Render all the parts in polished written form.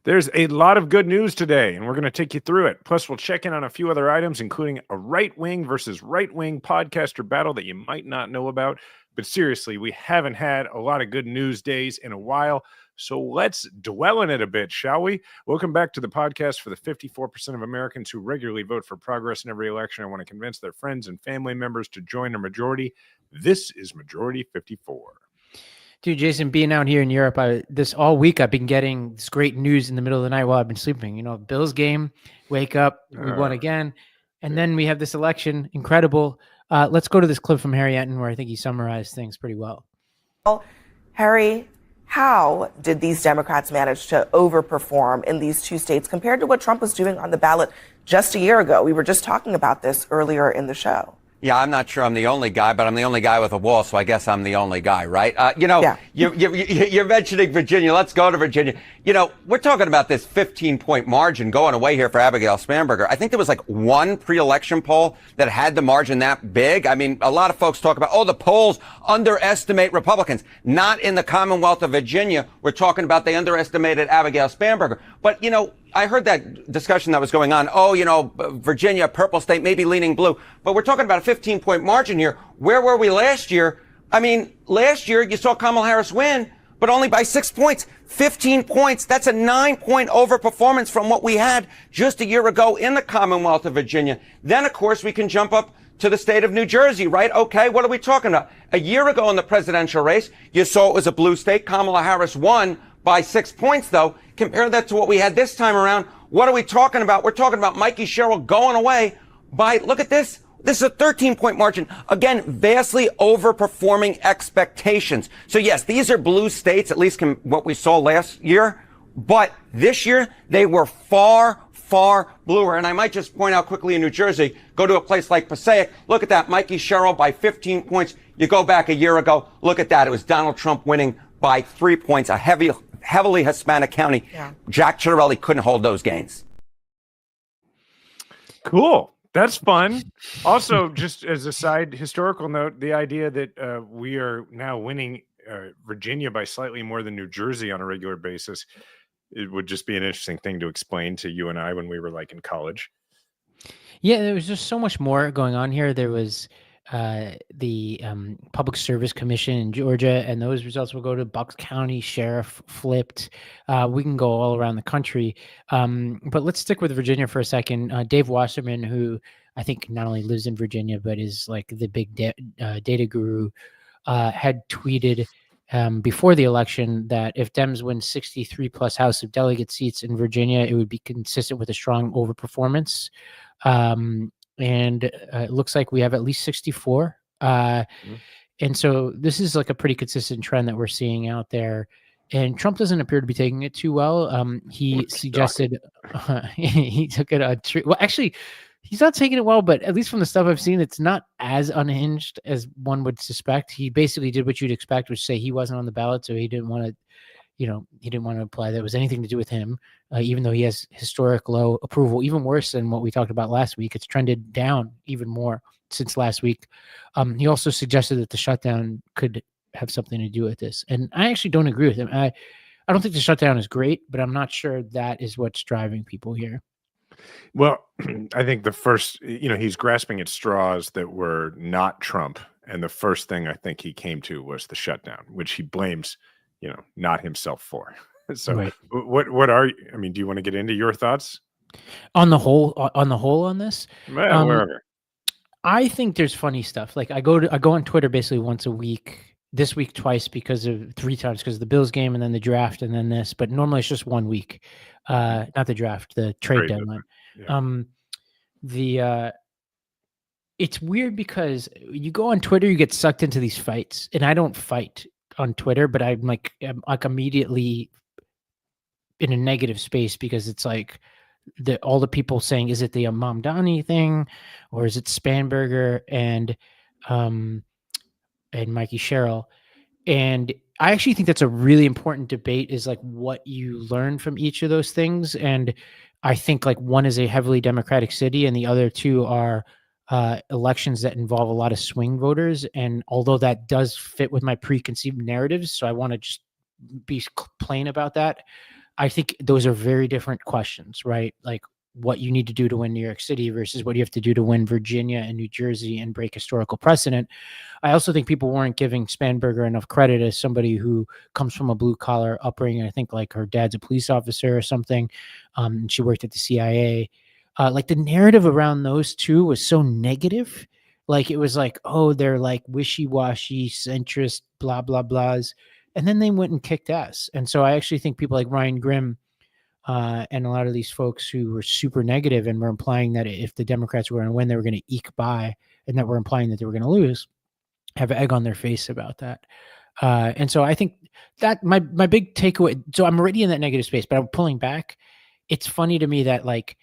There's a lot of good news today, and we're going to take you through it. Plus, we'll check in on a few other items, including a right-wing versus right-wing podcaster battle that you might not know about. But seriously, we haven't had a lot of good news days in a while, so let's dwell on it a bit, shall we? Welcome back to the podcast for the 54% of Americans who regularly vote for progress in every election and want to convince their friends and family members to join a majority. This is Majority 54. Dude, Jason, being out here in Europe, this all week I've been getting this great news in the middle of the night while I've been sleeping. You know, Bills game, wake up, we won again. And then we have this election, incredible. Let's go to this clip from Harry Enten where I think he summarized things pretty well. Harry, how did these Democrats manage to overperform in these two states compared to what Trump was doing on the ballot just a year ago? We were just talking about this earlier in the show. Yeah, I'm not sure I'm the only guy, but I'm the only guy with a wall, so I guess I'm the only guy, right? You're mentioning Virginia. Let's go to Virginia. You know, we're talking about this 15-point margin going away here for Abigail Spanberger. I think there was like one pre-election poll that had the margin that big. I mean, a lot of folks talk about, the polls underestimate Republicans. Not in the Commonwealth of Virginia. We're talking about they underestimated Abigail Spanberger. But, you know, I heard that discussion that was going on. Virginia, purple state, maybe leaning blue. But we're talking about a 15-point margin here. Where were we last year? I mean, last year you saw Kamala Harris win, but only by 6 points. 15 points. That's a 9-point overperformance from what we had just a year ago in the Commonwealth of Virginia. Then, of course, we can jump up to the state of New Jersey, right? Okay, what are we talking about? A year ago in the presidential race, you saw it was a blue state. Kamala Harris won by 6 points, though. Compare that to what we had this time around. What are we talking about? We're talking about Mikey Sherrill going away by, look at this. This is a 13-point margin. Again, vastly overperforming expectations. So yes, these are blue states, at least what we saw last year. But this year, they were far, far bluer. And I might just point out quickly in New Jersey, go to a place like Passaic. Look at that. Mikey Sherrill by 15 points. You go back a year ago. Look at that. It was Donald Trump winning by 3 points, a heavily Hispanic county. Yeah. Jack Ciattarelli couldn't hold those gains. Cool. That's fun. Also, just as a side historical note, the idea that we are now winning Virginia by slightly more than New Jersey on a regular basis, it would just be an interesting thing to explain to you and I when we were like in college. Yeah, there was just so much more going on here. There was the Public Service Commission in Georgia, and those results will go to Bucks County. Sheriff flipped. We can go all around the country, but let's stick with Virginia for a second. Dave Wasserman, who I think not only lives in Virginia but is like the big data guru, had tweeted before the election that if Dems win 63 plus House of Delegate seats in Virginia, it would be consistent with a strong overperformance. And it looks like we have at least 64. And so this is like a pretty consistent trend that we're seeing out there. And Trump doesn't appear to be taking it too well. He suggested he took it on well, actually, he's not taking it well, but at least from the stuff I've seen, it's not as unhinged as one would suspect. He basically did what you'd expect, which say he wasn't on the ballot, so he didn't want to, he didn't want to imply that it was anything to do with him, even though he has historic low approval, even worse than what we talked about last week. It's trended down even more since last week. He also suggested that the shutdown could have something to do with this. And I actually don't agree with him. I don't think the shutdown is great, but I'm not sure that is what's driving people here. Well, I think the first, he's grasping at straws that were not Trump. And the first thing I think he came to was the shutdown, which he blames not himself for. So right. What are you, do you want to get into your thoughts on the whole on this? Wherever. I think there's funny stuff. Like I go on Twitter basically once a week, this week twice three times because of the Bills game and then the draft and then this, but normally it's just 1 week. Not the draft, the trade deadline. Yeah. It's weird because you go on Twitter, you get sucked into these fights, and I don't fight on Twitter, but I'm immediately in a negative space because it's like all the people saying, is it the Mamdani thing or is it Spanberger and Mikey Sherrill? And I actually think that's a really important debate, is like what you learn from each of those things. And I think like one is a heavily Democratic city and the other two are elections that involve a lot of swing voters. And although that does fit with my preconceived narratives, so I want to just be plain about that. I think those are very different questions, right? Like what you need to do to win New York City versus what you have to do to win Virginia and New Jersey and break historical precedent. I also think people weren't giving Spanberger enough credit as somebody who comes from a blue collar upbringing. I think like her dad's a police officer or something. And she worked at the CIA. Like the narrative around those two was so negative. Like it was like, oh, they're like wishy-washy, centrist, blah, blah, blahs. And then they went and kicked ass. And so I actually think people like Ryan Grimm and a lot of these folks who were super negative and were implying that if the Democrats were going to win, they were going to eke by, and that were implying that they were going to lose, have egg on their face about that. And so I think that my big takeaway, so I'm already in that negative space, but I'm pulling back. It's funny to me that like,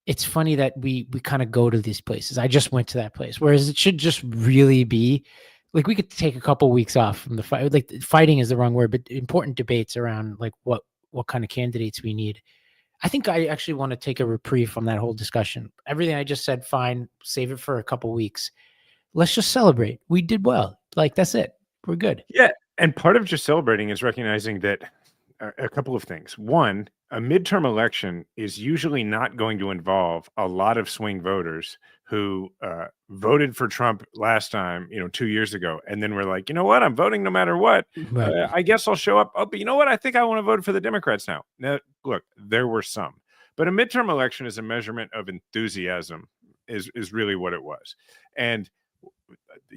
it's funny that we kind of go to these places. I just went to that place, whereas it should just really be like we could take a couple weeks off from the fight. Like fighting is the wrong word, but important debates around like what kind of candidates we need. I think I actually want to take a reprieve from that whole discussion. Everything I just said, fine, save it for a couple weeks. Let's just celebrate. We did well. Like that's it. We're good. Yeah, and part of just celebrating is recognizing that a couple of things. One, a midterm election is usually not going to involve a lot of swing voters who voted for Trump last time, 2 years ago, and then we're like, you know what, I'm voting no matter what. Right. I guess I'll show up. Oh, but you know what? I think I want to vote for the Democrats now. Now, look, there were some, but a midterm election is a measurement of enthusiasm, is really what it was, and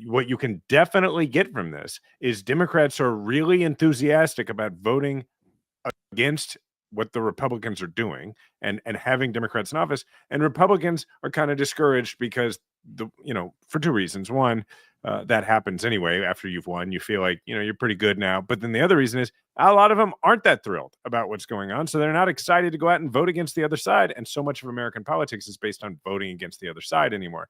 what you can definitely get from this is Democrats are really enthusiastic about voting against what the Republicans are doing and having Democrats in office, and Republicans are kind of discouraged because for two reasons. One, that happens anyway. After you've won, you feel like, you're pretty good now. But then the other reason is a lot of them aren't that thrilled about what's going on. So they're not excited to go out and vote against the other side. And so much of American politics is based on voting against the other side anymore.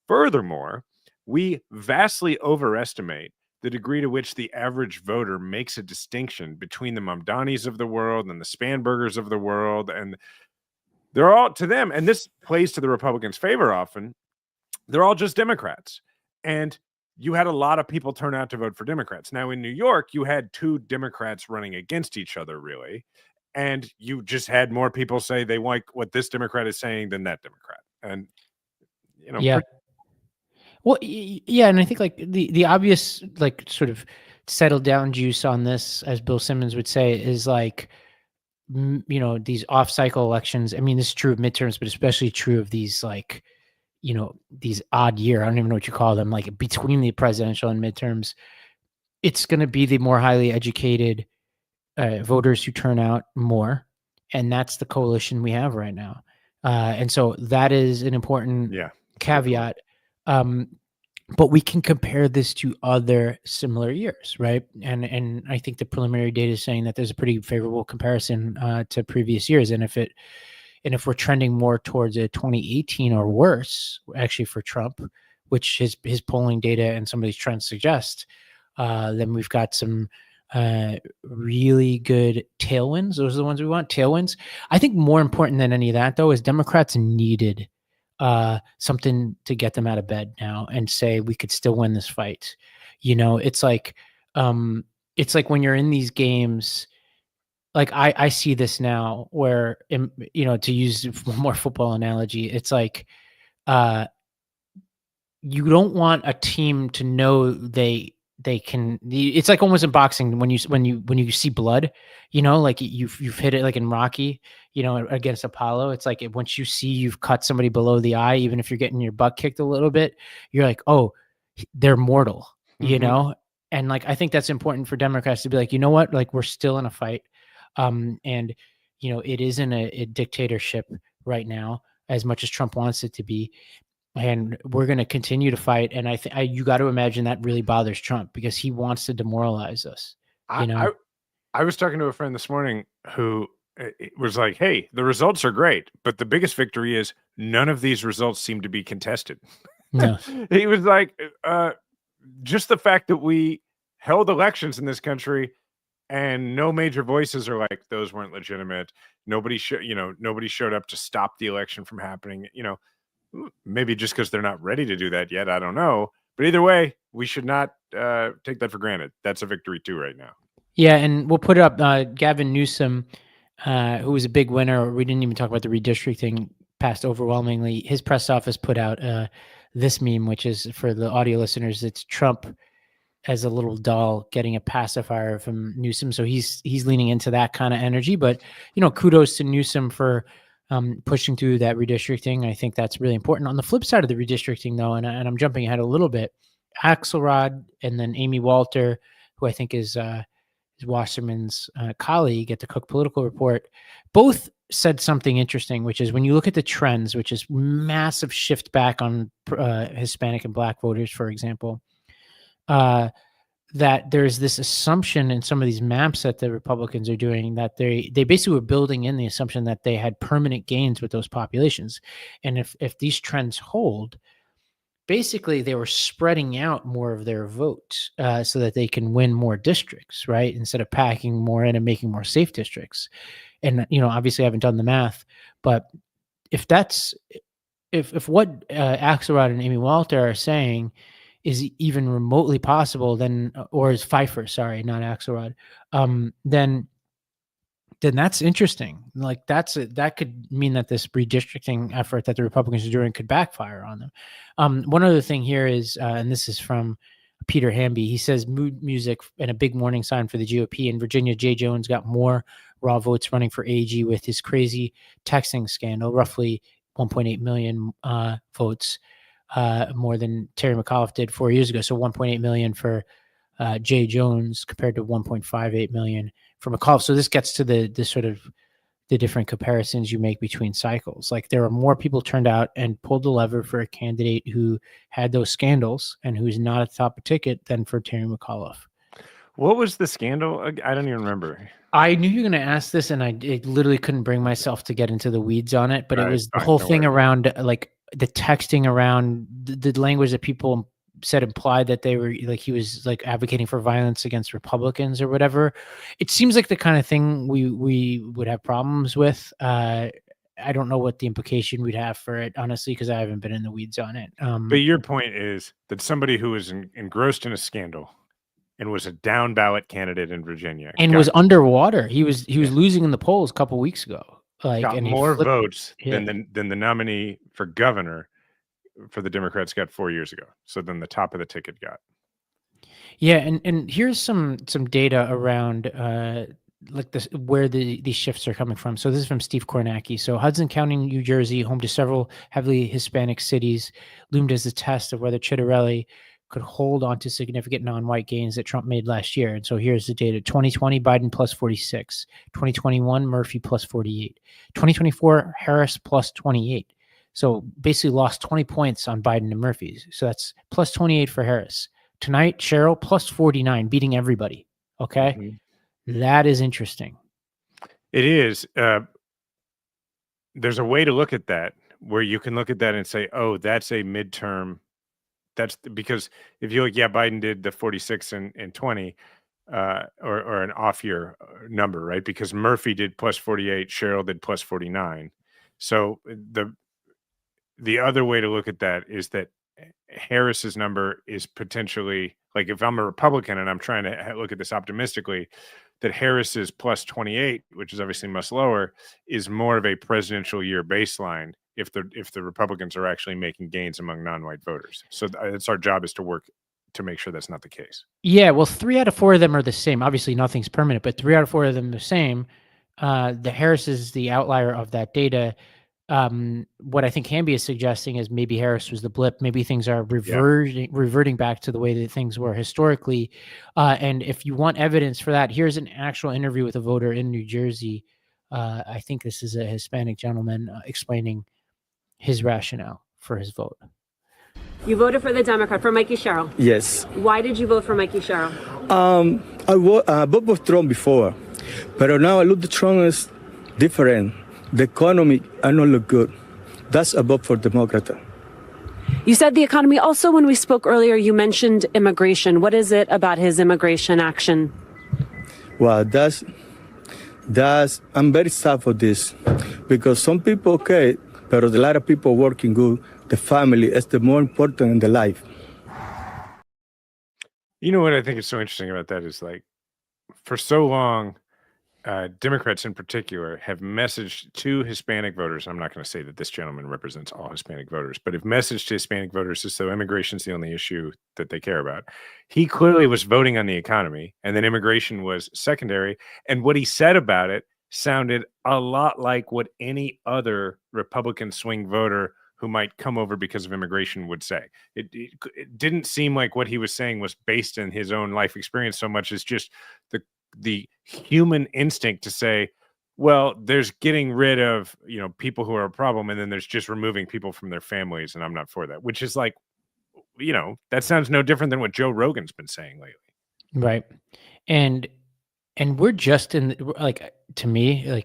Furthermore, we vastly overestimate the degree to which the average voter makes a distinction between the Mamdanis of the world and the Spanbergers of the world. And they're all, to them, and this plays to the Republicans' favor often, they're all just Democrats. And you had a lot of people turn out to vote for Democrats. Now, in New York, you had two Democrats running against each other, really. And you just had more people say they like what this Democrat is saying than that Democrat. And, yeah. Well, yeah, and I think like the obvious like sort of settled down juice on this, as Bill Simmons would say, is like these off-cycle elections. I mean, this is true of midterms, but especially true of these like these odd year. I don't even know what you call them. Like between the presidential and midterms, it's going to be the more highly educated voters who turn out more, and that's the coalition we have right now. And so that is an important caveat. But we can compare this to other similar years, right? And I think the preliminary data is saying that there's a pretty favorable comparison to previous years. And if we're trending more towards a 2018 or worse, actually for Trump, which his polling data and some of these trends suggest, then we've got some really good tailwinds. Those are the ones we want, tailwinds. I think more important than any of that, though, is Democrats needed something to get them out of bed now and say we could still win this fight. It's like when you're in these games, like I see this now where, to use a more football analogy, it's like you don't want a team to know they can. It's like almost in boxing when you see blood, like you've hit it like in Rocky, against Apollo. It's like once you see you've cut somebody below the eye, even if you're getting your butt kicked a little bit, you're like, oh, they're mortal, And like I think that's important for Democrats to be like, you know what, like we're still in a fight, and it isn't a dictatorship right now as much as Trump wants it to be. And we're going to continue to fight. And I think you got to imagine that really bothers Trump because he wants to demoralize us. I was talking to a friend this morning who was like, hey, the results are great, but the biggest victory is none of these results seem to be contested. No. He was like, just the fact that we held elections in this country and no major voices are like, those weren't legitimate. Nobody showed up to stop the election from happening. Maybe just because they're not ready to do that yet. I don't know. But either way, we should not take that for granted. That's a victory too right now. Yeah, and we'll put it up. Gavin Newsom who was a big winner. We didn't even talk about the redistricting, passed overwhelmingly. His press office put out this meme, which is, for the audio listeners, it's Trump as a little doll getting a pacifier from Newsom. So he's leaning into that kind of energy. But, kudos to Newsom for pushing through that redistricting. I think that's really important. On the flip side of the redistricting, though, and I'm jumping ahead a little bit, Axelrod and then Amy Walter, who I think is Wasserman's colleague at the Cook Political Report, both said something interesting, which is when you look at the trends, which is massive shift back on Hispanic and Black voters, for example, that there's this assumption in some of these maps that the Republicans are doing that they basically were building in the assumption that they had permanent gains with those populations. And if these trends hold, basically they were spreading out more of their votes so that they can win more districts, right? Instead of packing more in and making more safe districts. And, obviously I haven't done the math, but if what Axelrod and Amy Walter are saying is even remotely possible, then, or is Pfeiffer, sorry, not Axelrod, then that's interesting. Like that could mean that this redistricting effort that the Republicans are doing could backfire on them. One other thing here is, and this is from Peter Hamby, he says mood music and a big warning sign for the GOP. In Virginia, Jay Jones got more raw votes running for AG with his crazy texting scandal, roughly 1.8 million votes, more than Terry McAuliffe did 4 years ago. So 1.8 million for Jay Jones compared to 1.58 million for McAuliffe. So this gets to the sort of the different comparisons you make between cycles. Like there are more people turned out and pulled the lever for a candidate who had those scandals and who's not at the top of ticket than for Terry McAuliffe. What was the scandal? I don't even remember. I knew you were going to ask this, and I literally couldn't bring myself to get into the weeds on it. But it was the whole thing around like the texting around the language that people said implied that they were like he was like advocating for violence against Republicans or whatever. It seems like the kind of thing we would have problems with. I don't know what the implication we'd have for it, honestly, because I haven't been in the weeds on it. But your point is that somebody who was engrossed in a scandal and was a down ballot candidate in Virginia and was underwater. He was losing in the polls a couple weeks ago. Got more votes than the nominee for governor for the Democrats got 4 years ago. So then the top of the ticket got. Yeah, and here's some data around like this where these shifts are coming from. So this is from Steve Kornacki. So Hudson County, New Jersey, home to several heavily Hispanic cities, loomed as a test of whether Chitterelli could hold on to significant non-white gains that Trump made last year. And so here's the data. 2020, Biden plus 46. 2021, Murphy plus 48. 2024, Harris plus 28. So basically lost 20 points on Biden and Murphy. So that's plus 28 for Harris. Tonight, Cheryl plus 49, beating everybody. Okay? Mm-hmm. That is interesting. It is. There's a way to look at that where you can look at that and say, oh, that's a midterm. That's because if you look, Biden did the 46 and 20 or an off year number, right? Because Murphy did plus 48, Cheryl did plus 49. So the other way to look at that is that Harris's number is potentially, like if I'm a Republican and I'm trying to look at this optimistically, that Harris's plus 28, which is obviously much lower, is more of a presidential year baseline if the Republicans are actually making gains among non-white voters. So it's our job is to work to make sure that's not the case. Yeah, well, 3 out of 4 of them are the same. Obviously, nothing's permanent, but 3 out of 4 of them are the same. The Harris is the outlier of that data. What I think Hamby is suggesting is maybe Harris was the blip. Maybe things are reverting back to the way that things were historically. And if you want evidence for that, here's an actual interview with a voter in New Jersey. I think this is a Hispanic gentleman explaining his rationale for his vote. You voted for the Democrat, for Mikey Sherrill. Yes. Why did you vote for Mikey Sherrill? I voted for Trump before, but now I look at Trump is different. The economy are not look good. That's a vote for Democrat. You said the economy. Also, when we spoke earlier, you mentioned immigration. What is it about his immigration action? Well, that's I'm very sad for this because some people okay, but a lot of people working good. The family is the more important in the life. You know what I think is so interesting about that is like for so long, Democrats in particular have messaged to Hispanic voters. I'm not going to say that this gentleman represents all Hispanic voters, but have messaged to Hispanic voters as though immigration is the only issue that they care about. He clearly was voting on the economy, and then immigration was secondary. And what he said about it sounded a lot like what any other Republican swing voter who might come over because of immigration would say. It didn't seem like what he was saying was based in his own life experience so much as just the human instinct to say, well, there's getting rid of, people who are a problem, and then there's just removing people from their families, and I'm not for that, which is like, that sounds no different than what Joe Rogan's been saying lately. Right. And we're just to me,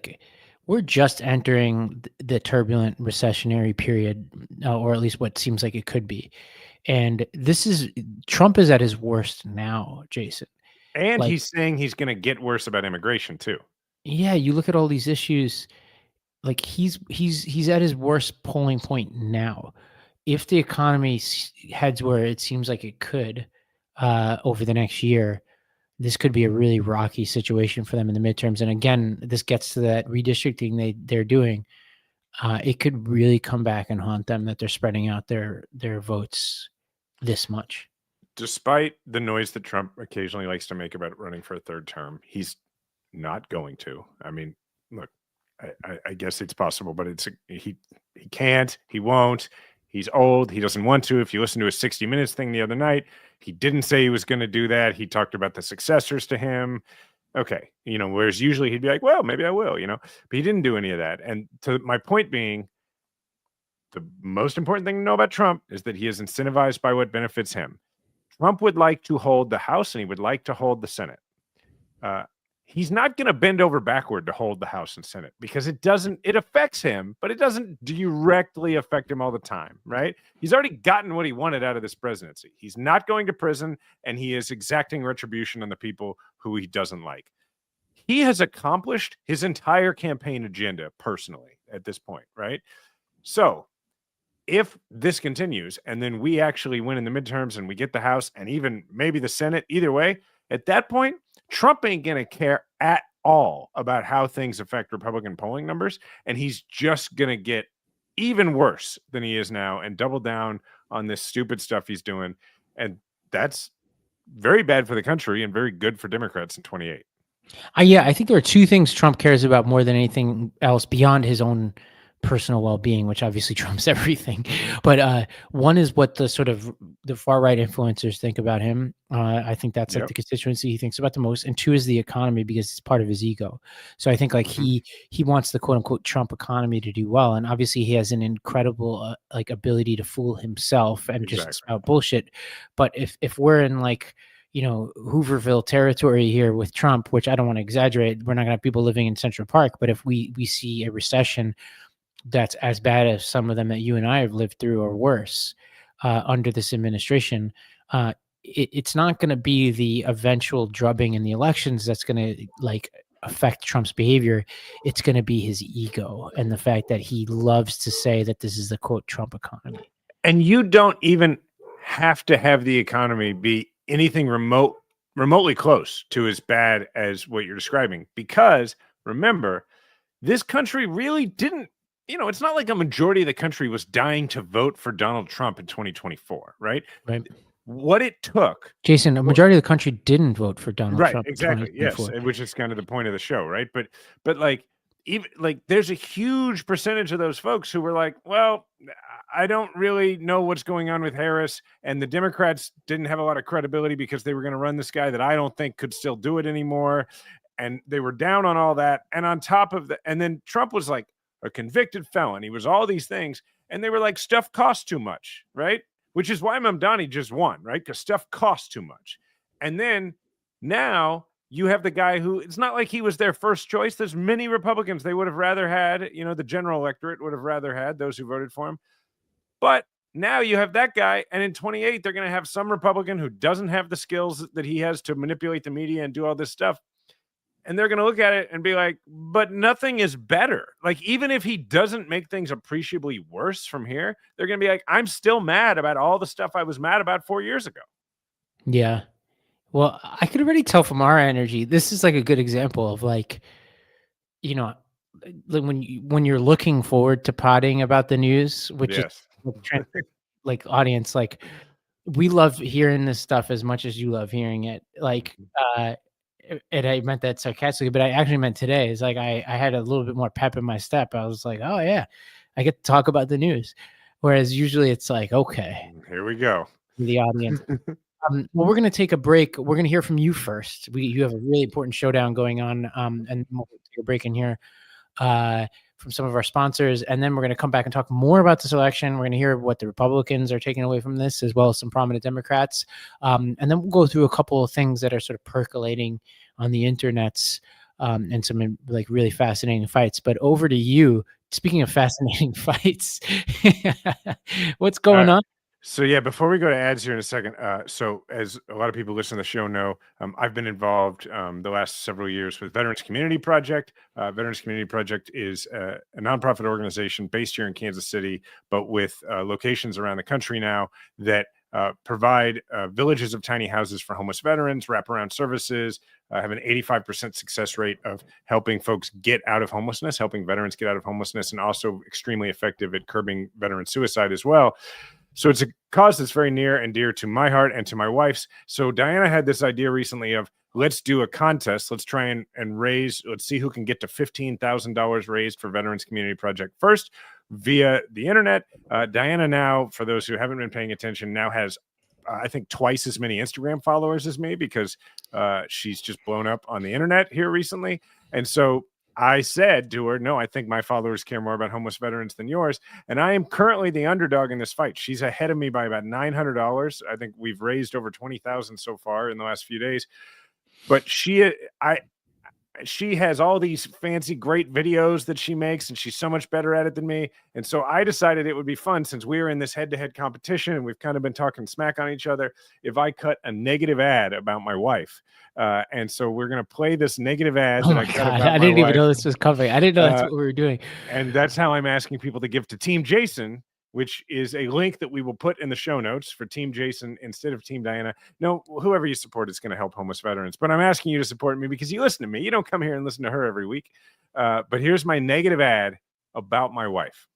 we're just entering the turbulent recessionary period, or at least what seems like it could be. And Trump is at his worst now, Jason. And he's saying he's going to get worse about immigration too. Yeah, you look at all these issues, like he's at his worst polling point now. If the economy heads where it seems like it could over the next year, this could be a really rocky situation for them in the midterms. And again, this gets to that redistricting they're doing. It could really come back and haunt them that they're spreading out their votes this much. Despite the noise that Trump occasionally likes to make about running for a third term, he's not going to. I mean, look, I guess it's possible, but he can't, he won't. He's old. He doesn't want to. If you listen to his 60 Minutes thing the other night, he didn't say he was going to do that. He talked about the successors to him. Okay. Whereas usually he'd be like, well, maybe I will, but he didn't do any of that. And to my point being, the most important thing to know about Trump is that he is incentivized by what benefits him. Trump would like to hold the House and he would like to hold the Senate. He's not going to bend over backward to hold the House and Senate because it affects him, but it doesn't directly affect him all the time, right? He's already gotten what he wanted out of this presidency. He's not going to prison, and he is exacting retribution on the people who he doesn't like. He has accomplished his entire campaign agenda personally at this point, right? So if this continues and then we actually win in the midterms and we get the House and even maybe the Senate, either way, at that point, Trump ain't going to care at all about how things affect Republican polling numbers. And he's just going to get even worse than he is now and double down on this stupid stuff he's doing. And that's very bad for the country and very good for Democrats in 28. Yeah, I think there are two things Trump cares about more than anything else beyond his own personal well-being, which obviously trumps everything. But one is what the sort of the far-right influencers think about him. I think that's like the constituency he thinks about the most. And two is the economy, because it's part of his ego. So I think he wants the quote-unquote Trump economy to do well. And obviously he has an incredible ability to fool himself and just spout bullshit. But if we're in Hooverville territory here with Trump, which I don't want to exaggerate, we're not going to have people living in Central Park. But if we see a recession that's as bad as some of them that you and I have lived through or worse under this administration, it's not going to be the eventual drubbing in the elections that's going to affect Trump's behavior. It's going to be his ego and the fact that he loves to say that this is the quote Trump economy. And you don't even have to have the economy be anything remotely close to as bad as what you're describing, because remember, this country really didn't, it's not like a majority of the country was dying to vote for Donald Trump in 2024, right? Right. What it took, Jason, a majority of the country didn't vote for Donald Trump. Right, exactly. Yes, which is kind of the point of the show, right? But there's a huge percentage of those folks who were like, well, I don't really know what's going on with Harris, and the Democrats didn't have a lot of credibility because they were going to run this guy that I don't think could still do it anymore, and they were down on all that. And on top of that, and then Trump was like a convicted felon. He was all these things, and they were like, stuff costs too much, right? Which is why Mamdani just won, right? Because stuff costs too much. And then now you have the guy who, it's not like he was their first choice. There's many Republicans they would have rather had, the general electorate would have rather had, those who voted for him. But now you have that guy, and in 28, they're going to have some Republican who doesn't have the skills that he has to manipulate the media and do all this stuff. And they're going to look at it and be like, but nothing is better. Like, even if he doesn't make things appreciably worse from here, they're going to be like, I'm still mad about all the stuff I was mad about 4 years ago. Yeah. Well, I could already tell from our energy, this is like a good example of you know, like when you're looking forward to potting about the news, which Yes. is like audience, like we love hearing this stuff as much as you love hearing it. Like, and I meant that sarcastically, but I actually meant today. It's like I had a little bit more pep in my step. I was like, oh yeah, I get to talk about the news. Whereas usually it's like, okay, Here we go. the audience. Well, we're going to take a break. We're going to hear from you first. You have a really important showdown going on, and we'll take a break in here from some of our sponsors, and then we're going to come back and talk more about this election. We're going to hear what the Republicans are taking away from this, as well as some prominent Democrats, and then we'll go through a couple of things that are sort of percolating on the internets, and some like really fascinating fights. But over to you. Speaking of fascinating fights, what's going on? So yeah, before we go to ads here in a second, so as a lot of people listening to the show know, I've been involved the last several years with Veterans Community Project. Veterans Community Project is a nonprofit organization based here in Kansas City, but with locations around the country now that provide villages of tiny houses for homeless veterans, wraparound services, have an 85% success rate of helping folks get out of homelessness, helping veterans get out of homelessness, and also extremely effective at curbing veteran suicide as well. So it's a cause that's very near and dear to my heart and to my wife's. So Diana had this idea recently of let's do a contest. Let's try and raise, let's see who can get to $15,000 raised for Veterans Community Project first via the internet. Diana now, for those who haven't been paying attention, now has, I think, twice as many Instagram followers as me because she's just blown up on the internet here recently. And so I said to her, no, I think my followers care more about homeless veterans than yours. And I am currently the underdog in this fight. She's ahead of me by about $900. I think we've raised over $20,000 so far in the last few days. But she has all these fancy, great videos that she makes, and she's so much better at it than me. And so I decided it would be fun, since we are in this head-to-head competition and we've kind of been talking smack on each other, if I cut a negative ad about my wife. And so we're going to play this negative ad. Oh my God. I didn't even know this was coming. I didn't know that's what we were doing. And that's how I'm asking people to give to Team Jason, which is a link that we will put in the show notes for Team Jason instead of Team Diana. No, whoever you support is going to help homeless veterans. But I'm asking you to support me because you listen to me. You don't come here and listen to her every week. But here's my negative ad about my wife.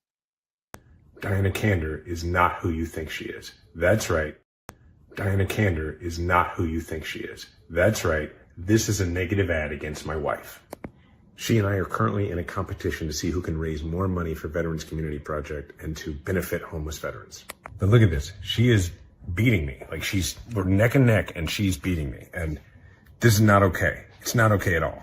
Diana Kander is not who you think she is. That's right. Diana Kander is not who you think she is. That's right. This is a negative ad against my wife. She and I are currently in a competition to see who can raise more money for Veterans Community Project and to benefit homeless veterans. But look at this. She is beating me. Like, we're neck and neck, and she's beating me. And this is not okay. It's not okay at all.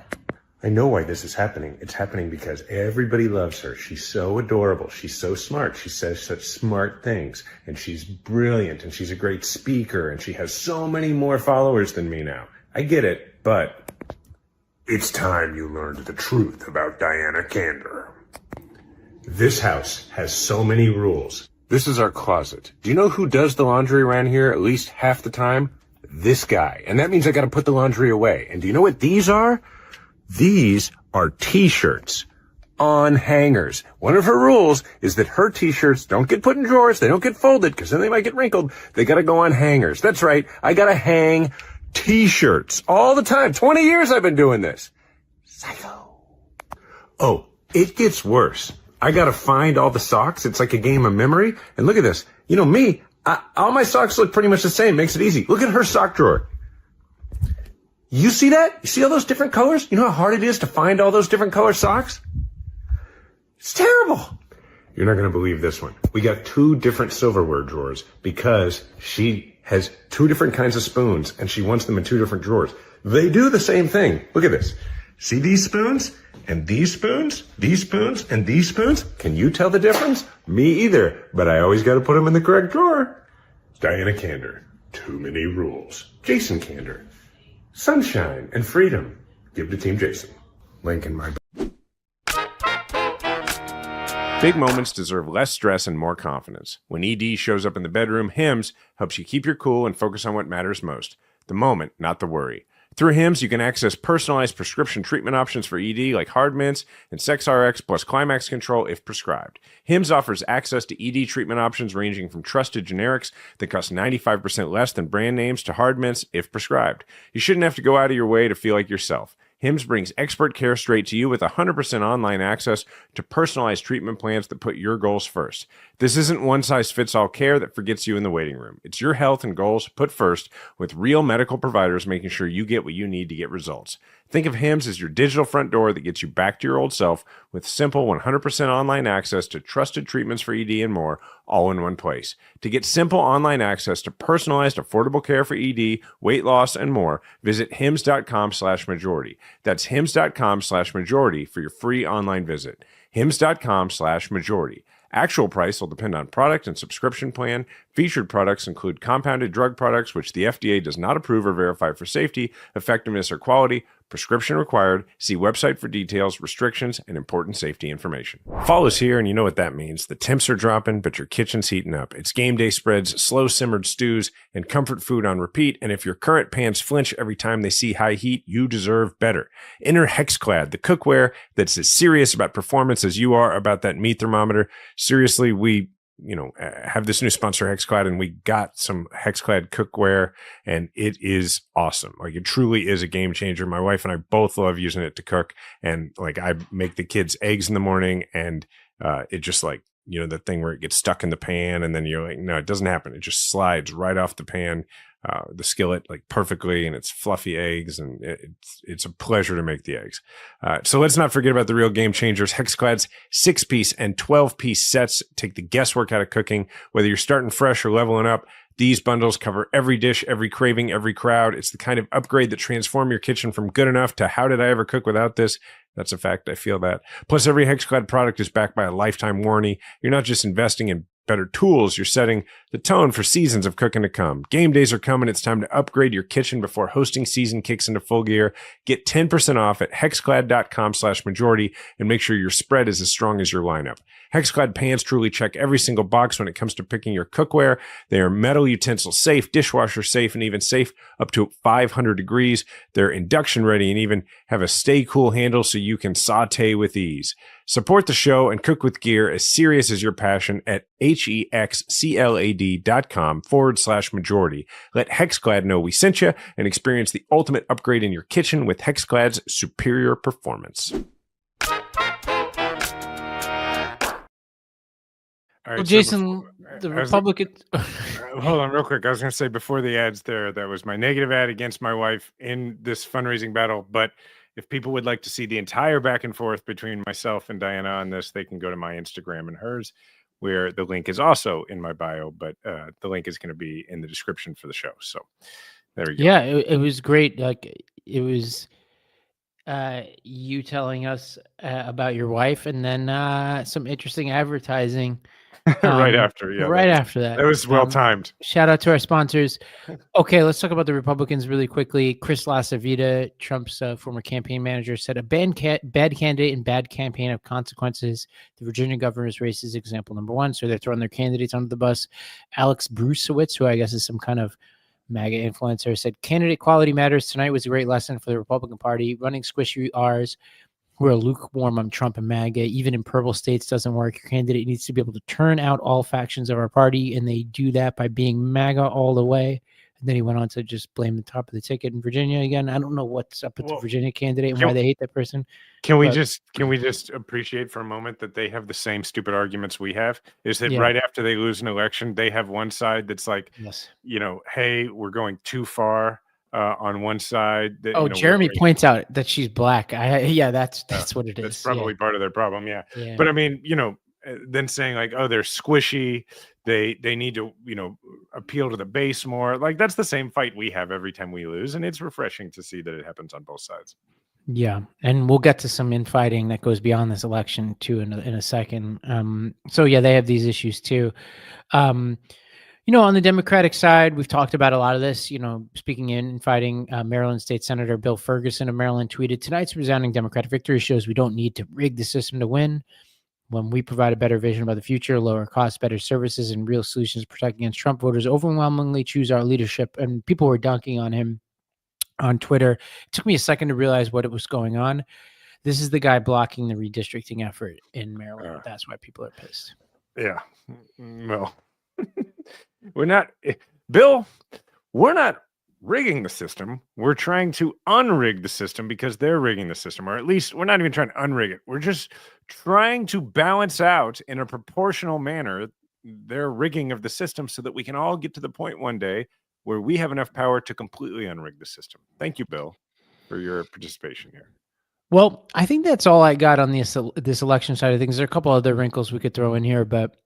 I know why this is happening. It's happening because everybody loves her. She's so adorable. She's so smart. She says such smart things. And she's brilliant. And she's a great speaker. And she has so many more followers than me now. I get it, but it's time you learned the truth about Diana Kander. This house has so many rules. This is our closet. Do you know who does the laundry around here at least half the time? This guy. And that means I gotta put the laundry away. And do you know what these are? These are t-shirts on hangers. One of her rules is that her t-shirts don't get put in drawers. They don't get folded because then they might get wrinkled. They gotta go on hangers. That's right. I gotta hang t-shirts all the time. 20 years I've been doing this. Psycho. Oh, it gets worse. I gotta find all the socks. It's like a game of memory. And look at this. You know me, all my socks look pretty much the same. Makes it easy. Look at her sock drawer. You see that? You see all those different colors? You know how hard it is to find all those different color socks? It's terrible. You're not gonna believe this one. We got 2 different silverware drawers because she has 2 different kinds of spoons and she wants them in 2 different drawers. They do the same thing. Look at this. See these spoons? And these spoons? These spoons? And these spoons? Can you tell the difference? Me either, but I always gotta put them in the correct drawer. Diana Kander. Too many rules. Jason Kander. Sunshine and freedom. Give to Team Jason. Link in my... Big moments deserve less stress and more confidence. When ED shows up in the bedroom, HIMS helps you keep your cool and focus on what matters most. The moment, not the worry. Through HIMS, you can access personalized prescription treatment options for ED like Hard Mints and SexRx plus Climax Control if prescribed. HIMS offers access to ED treatment options ranging from trusted generics that cost 95% less than brand names to Hard Mints if prescribed. You shouldn't have to go out of your way to feel like yourself. Hims brings expert care straight to you with 100% online access to personalized treatment plans that put your goals first. This isn't one-size-fits-all care that forgets you in the waiting room. It's your health and goals put first with real medical providers making sure you get what you need to get results. Think of Hims as your digital front door that gets you back to your old self with simple 100% online access to trusted treatments for ED and more, all in one place. To get simple online access to personalized, affordable care for ED, weight loss, and more, visit hims.com/majority. That's hims.com/majority for your free online visit. hims.com/majority. Actual price will depend on product and subscription plan. Featured products include compounded drug products, which the FDA does not approve or verify for safety, effectiveness, or quality. Prescription required. See website for details, restrictions, and important safety information. Fall is here, and you know what that means. The temps are dropping, but your kitchen's heating up. It's game day spreads, slow simmered stews, and comfort food on repeat. And if your current pans flinch every time they see high heat, you deserve better. Enter Hexclad, the cookware that's as serious about performance as you are about that meat thermometer. Seriously, we have this new sponsor, Hexclad, and we got some Hexclad cookware, and it is awesome. Like, it truly is a game changer. My wife and I both love using it to cook, and like, I make the kids eggs in the morning, and it just like, the thing where it gets stuck in the pan, and then you're like, no, it doesn't happen. It just slides right off the pan, the skillet, like, perfectly, and it's fluffy eggs, and it's a pleasure to make the eggs. So let's not forget about the real game changers. Hexclad's 6-piece and 12-piece sets take the guesswork out of cooking. Whether you're starting fresh or leveling up, these bundles cover every dish, every craving, every crowd. It's the kind of upgrade that transforms your kitchen from good enough to how did I ever cook without this? That's a fact. I feel that. Plus, every Hexclad product is backed by a lifetime warranty. You're not just investing in better tools, you're setting the tone for seasons of cooking to come. Game days are coming. It's time to upgrade your kitchen before hosting season kicks into full gear. Get 10% off at hexclad.com/majority and make sure your spread is as strong as your lineup. Hexclad pans truly check every single box when it comes to picking your cookware. They are metal utensil safe, dishwasher safe, and even safe up to 500 degrees. They're induction ready and even have a stay cool handle so you can saute with ease. Support the show and cook with gear as serious as your passion at hexclad.com/majority. Let Hexclad know we sent you and experience the ultimate upgrade in your kitchen with Hexclad's superior performance. All right, well, Jason, the Republican. Hold on real quick. I was going to say before the ads there, that was my negative ad against my wife in this fundraising battle. But if people would like to see the entire back and forth between myself and Diana on this, they can go to my Instagram and hers, where the link is also in my bio, but the link is going to be in the description for the show. So there we go. Yeah, it was great. Like, it was you telling us about your wife, and then some interesting advertising. Right after. Yeah. Right after that. That was well timed. Shout out to our sponsors. Okay, let's talk about the Republicans really quickly. Chris LaSavita, Trump's former campaign manager, said a bad candidate and bad campaign have consequences. The Virginia governor's race is example number one. So they're throwing their candidates under the bus. Alex Brucewitz, who I guess is some kind of MAGA influencer, said candidate quality matters. Tonight was a great lesson for the Republican Party. Running squishy R's who are lukewarm on Trump and MAGA, even in purple states, doesn't work. Your candidate needs to be able to turn out all factions of our party, and they do that by being MAGA all the way. And then he went on to just blame the top of the ticket in Virginia again. I don't know what's up with the Virginia candidate and why they hate that person. Can we just appreciate for a moment that they have the same stupid arguments we have? Is that right after they lose an election, they have one side that's like, hey, we're going too far. On one side, that, Jeremy points out that she's black. That's what it is. That's probably part of their problem. Yeah. But I mean, then saying like, oh, they're squishy. They need to, appeal to the base more. Like, that's the same fight we have every time we lose, and it's refreshing to see that it happens on both sides. Yeah, and we'll get to some infighting that goes beyond this election too in a second. So yeah, they have these issues too. On the Democratic side, we've talked about a lot of this, speaking in fighting. Maryland State Senator Bill Ferguson of Maryland tweeted, tonight's resounding Democratic victory shows we don't need to rig the system to win. When we provide a better vision about the future, lower costs, better services, and real solutions to protect against Trump, voters overwhelmingly choose our leadership. And people were dunking on him on Twitter. It took me a second to realize what was going on. This is the guy blocking the redistricting effort in Maryland. That's why people are pissed. Yeah. Well, we're not, Bill, we're not rigging the system. We're trying to unrig the system because they're rigging the system, or at least we're not even trying to unrig it. We're just trying to balance out in a proportional manner their rigging of the system so that we can all get to the point one day where we have enough power to completely unrig the system. Thank you, Bill, for your participation here. Well, I think that's all I got on this election side of things. There are a couple other wrinkles we could throw in here, but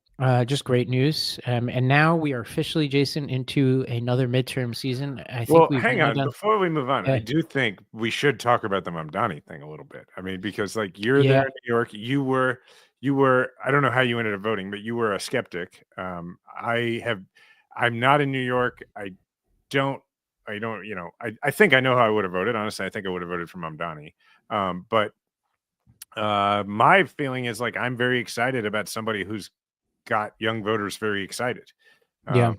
just great news. And now we are officially, Jason, into another midterm season. I think we've hang on. Before we move on, Yeah. I do think we should talk about the Mamdani thing a little bit. I mean, because like you're Yeah. there in New York, you were, I don't know how you ended up voting, but you were a skeptic. I'm not in New York. I don't, I think I know how I would have voted. Honestly, I think I would have voted for Mamdani. But my feeling is like, I'm very excited about somebody who's got young voters very excited. Yeah.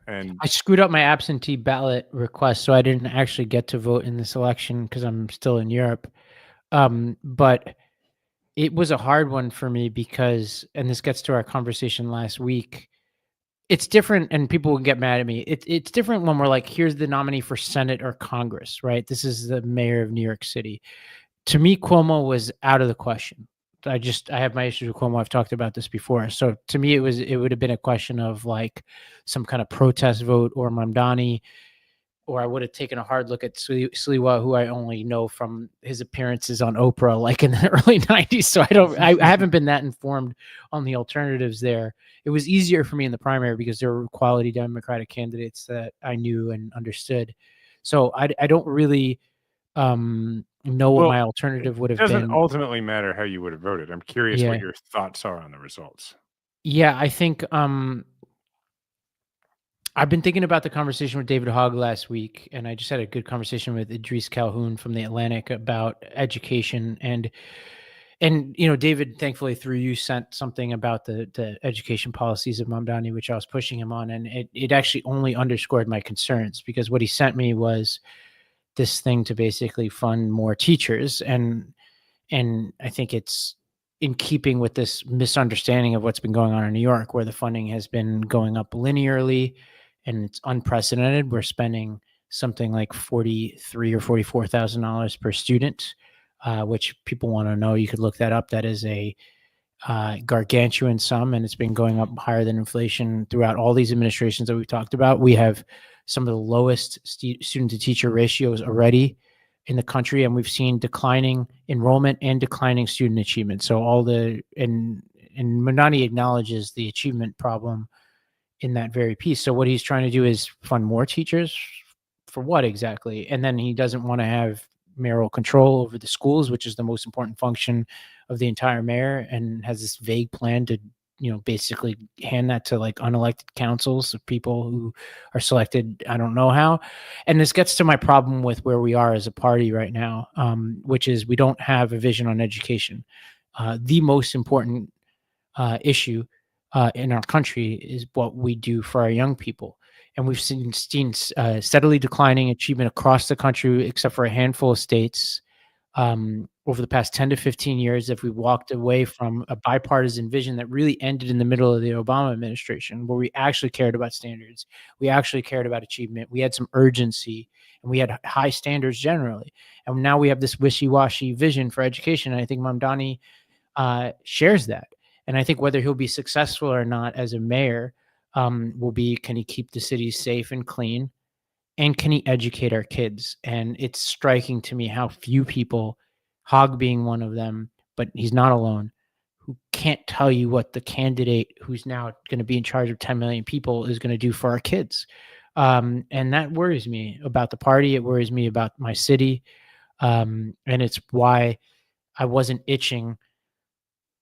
And I screwed up my absentee ballot request, so I didn't actually get to vote in this election because I'm still in Europe. But it was a hard one for me because, and this gets to our conversation last week, it's different, and people will get mad at me. It's different when we're like, here's the nominee for Senate or Congress, right? This is the mayor of New York City. To me, Cuomo was out of the question. I have my issues with Cuomo. I've talked about this before. So to me, it would have been a question of like some kind of protest vote or Mamdani, or I would have taken a hard look at Sliwa, who I only know from his appearances on Oprah, like in the early 90s. So I haven't been that informed on the alternatives there. It was easier for me in the primary because there were quality Democratic candidates that I knew and understood. So I don't really know what my alternative would have been. It doesn't ultimately matter how you would have voted. I'm curious what your thoughts are on the results. Yeah, I think I've been thinking about the conversation with David Hogg last week, and I just had a good conversation with Idris Calhoun from The Atlantic about education. And David, thankfully through you, sent something about the education policies of Mamdani, which I was pushing him on, and it actually only underscored my concerns, because what he sent me was this thing to basically fund more teachers. And I think it's in keeping with this misunderstanding of what's been going on in New York, where the funding has been going up linearly and it's unprecedented. We're spending something like $43,000 or $44,000 per student, which people want to know. You could look that up. That is a gargantuan sum, and it's been going up higher than inflation throughout all these administrations that we've talked about. We have some of the lowest student to teacher ratios already in the country, and we've seen declining enrollment and declining student achievement. So and Mamdani acknowledges the achievement problem in that very piece. So what he's trying to do is fund more teachers for what exactly? And then he doesn't want to have mayoral control over the schools, which is the most important function of the entire mayor, and has this vague plan to basically hand that to like unelected councils of people who are selected I don't know how. And this gets to my problem with where we are as a party right now, which is we don't have a vision on education. The most important issue in our country is what we do for our young people. And we've seen steadily declining achievement across the country, except for a handful of states. Over the past 10 to 15 years, if we walked away from a bipartisan vision that really ended in the middle of the Obama administration, where we actually cared about standards, we actually cared about achievement, we had some urgency, and we had high standards generally. And now we have this wishy-washy vision for education. And I think Mamdani shares that. And I think whether he'll be successful or not as a mayor will be, can he keep the city safe and clean? And can he educate our kids? And it's striking to me how few people, Hogg being one of them, but he's not alone, who can't tell you what the candidate who's now going to be in charge of 10 million people is going to do for our kids. And that worries me about the party. It worries me about my city. And it's why I wasn't itching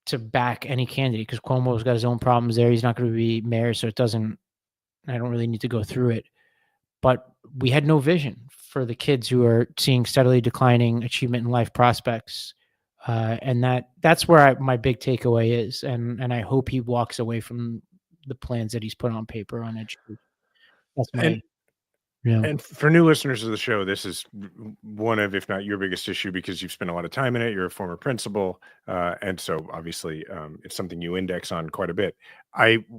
to back any candidate, because Cuomo's got his own problems there. He's not going to be mayor, so I don't really need to go through it. But we had no vision for the kids who are seeing steadily declining achievement and life prospects. And that's where my big takeaway is. And I hope he walks away from the plans that he's put on paper on education. That's my... And for new listeners of the show, this is one of, if not your biggest issue, because you've spent a lot of time in it. You're a former principal. And so obviously it's something you index on quite a bit.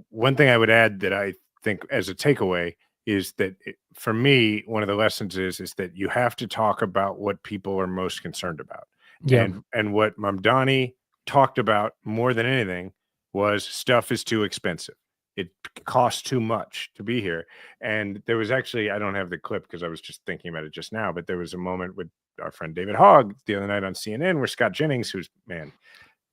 One thing I would add that I think as a takeaway is that for me, one of the lessons is that you have to talk about what people are most concerned about. Yeah. And what Mamdani talked about more than anything was stuff is too expensive. It costs too much to be here. And there was actually, I don't have the clip because I was just thinking about it just now, but there was a moment with our friend David Hogg the other night on CNN where Scott Jennings, who's, man,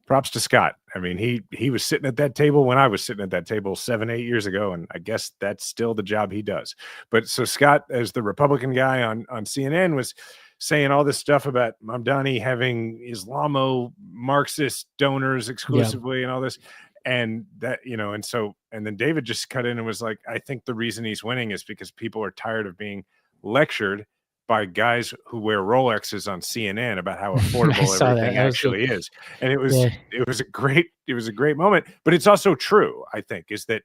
props to Scott. I mean, he was sitting at that table when I was sitting at that table 7-8 years ago, and I guess that's still the job he does. But so Scott, as the Republican guy on CNN, was saying all this stuff about Mamdani having Islamo-Marxist donors exclusively and all this. And that, and then David just cut in and was like, I think the reason he's winning is because people are tired of being lectured by guys who wear Rolexes on CNN about how affordable everything actually is. And it was a great moment, but it's also true, I think, is that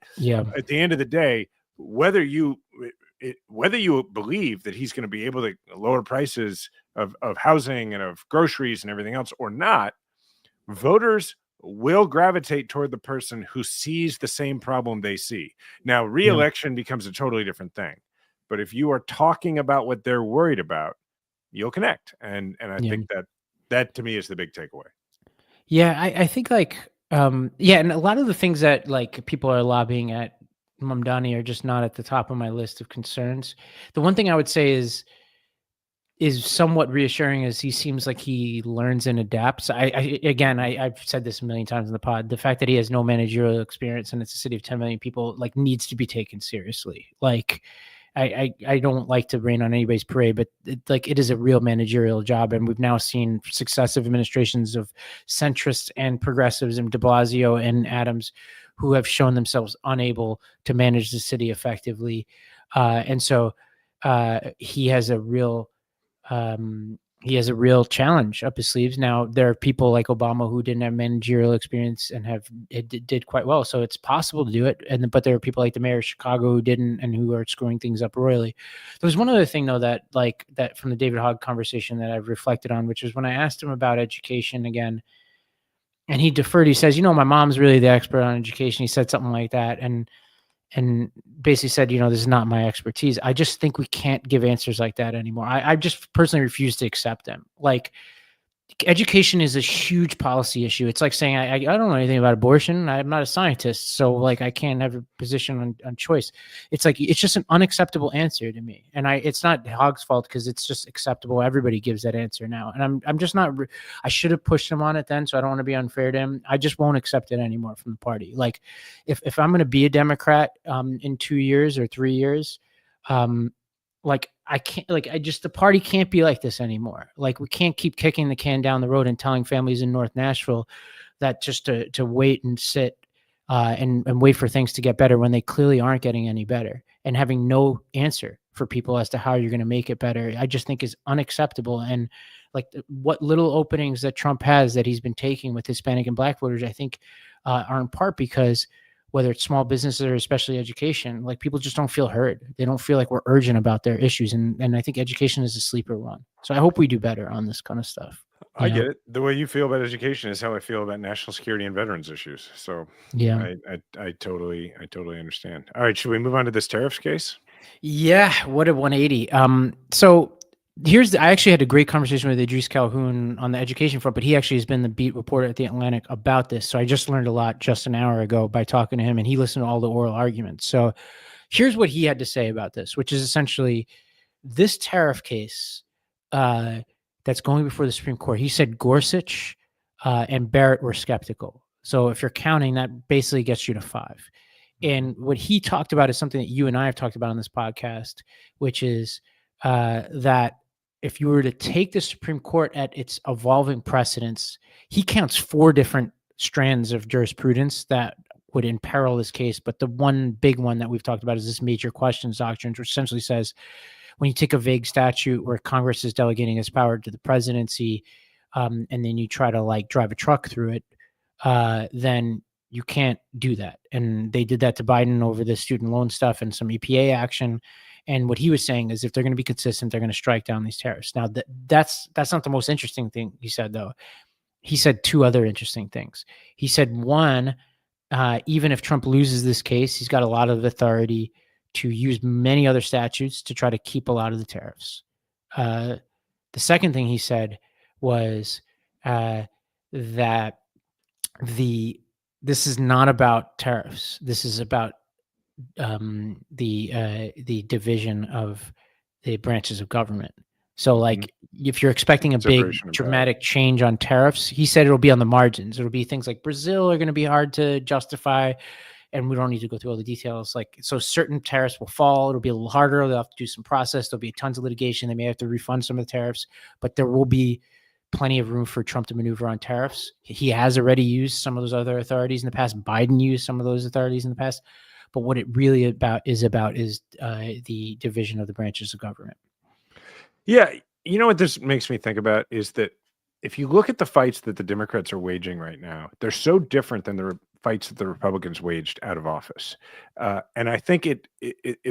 at the end of the day, whether you believe that he's going to be able to lower prices of housing and of groceries and everything else or not, voters will gravitate toward the person who sees the same problem they see. Now, re-election becomes a totally different thing. But if you are talking about what they're worried about, you'll connect. And I think that to me is the big takeaway. Yeah, I think and a lot of the things that like people are lobbying at Mamdani are just not at the top of my list of concerns. The one thing I would say is somewhat reassuring as he seems like he learns and adapts. I've said this a million times in the pod. The fact that he has no managerial experience and it's a city of 10 million people like needs to be taken seriously. Like I don't like to rain on anybody's parade, but it is a real managerial job. And we've now seen successive administrations of centrists and progressives and de Blasio and Adams who have shown themselves unable to manage the city effectively. And so he has a real challenge up his sleeves. Now there are people like Obama who didn't have managerial experience and did quite well. So it's possible to do it. But there are people like the mayor of Chicago who didn't and who are screwing things up royally. There was one other thing though, that from the David Hogg conversation that I've reflected on, which was when I asked him about education again, and he deferred. He says, my mom's really the expert on education. He said something like that. And basically said, this is not my expertise. I just think we can't give answers like that anymore. I just personally refuse to accept them. Like, education is a huge policy issue. It's like saying, I don't know anything about abortion. I'm not a scientist. So like, I can't have a position on choice. It's like, it's just an unacceptable answer to me. And it's not Hogg's fault because it's just acceptable. Everybody gives that answer now. And I'm just not, I should have pushed him on it then. So I don't want to be unfair to him. I just won't accept it anymore from the party. Like if I'm going to be a Democrat in 2 years or 3 years, I can't, the party can't be like this anymore. Like we can't keep kicking the can down the road and telling families in North Nashville that just to wait and sit and wait for things to get better when they clearly aren't getting any better, and having no answer for people as to how you're going to make it better. I just think is unacceptable. And like what little openings that Trump has that he's been taking with Hispanic and Black voters, I think are in part because whether it's small businesses or especially education, like people just don't feel heard. They don't feel like we're urgent about their issues. And I think education is a sleeper one. So I hope we do better on this kind of stuff. I get it. The way you feel about education is how I feel about national security and veterans issues. So yeah, I totally understand. All right. Should we move on to this tariffs case? Yeah. What a 180. So I actually had a great conversation with Idris Calhoun on the education front, but he actually has been the beat reporter at The Atlantic about this. So I just learned a lot just an hour ago by talking to him, and he listened to all the oral arguments. So here's what he had to say about this, which is essentially this tariff case that's going before the Supreme Court. He said Gorsuch and Barrett were skeptical. So if you're counting, that basically gets you to 5. And what he talked about is something that you and I have talked about on this podcast, which is that if you were to take the Supreme Court at its evolving precedents, he counts 4 different strands of jurisprudence that would imperil this case. But the one big one that we've talked about is this major questions doctrine, which essentially says when you take a vague statute where Congress is delegating its power to the presidency, and then you try to drive a truck through it, then you can't do that. And they did that to Biden over the student loan stuff and some EPA action. And what he was saying is if they're going to be consistent, they're going to strike down these tariffs. Now, that's not the most interesting thing he said, though. He said 2 other interesting things. He said, one, even if Trump loses this case, he's got a lot of authority to use many other statutes to try to keep a lot of the tariffs. The second thing he said was that this is not about tariffs. This is about the division of the branches of government. So like if you're expecting a big dramatic change on tariffs, he said it'll be on the margins. It'll be things like Brazil are going to be hard to justify, and we don't need to go through all the details. Like, so certain tariffs will fall. It'll be a little harder. They'll have to do some process. There'll be tons of litigation. They may have to refund some of the tariffs, but there will be plenty of room for Trump to maneuver on tariffs. He has already used some of those other authorities in the past. Biden used some of those authorities in the past. But what it really is the division of the branches of government. Yeah. You know what this makes me think about is that if you look at the fights that the Democrats are waging right now, they're so different than the fights that the Republicans waged out of office. And I think it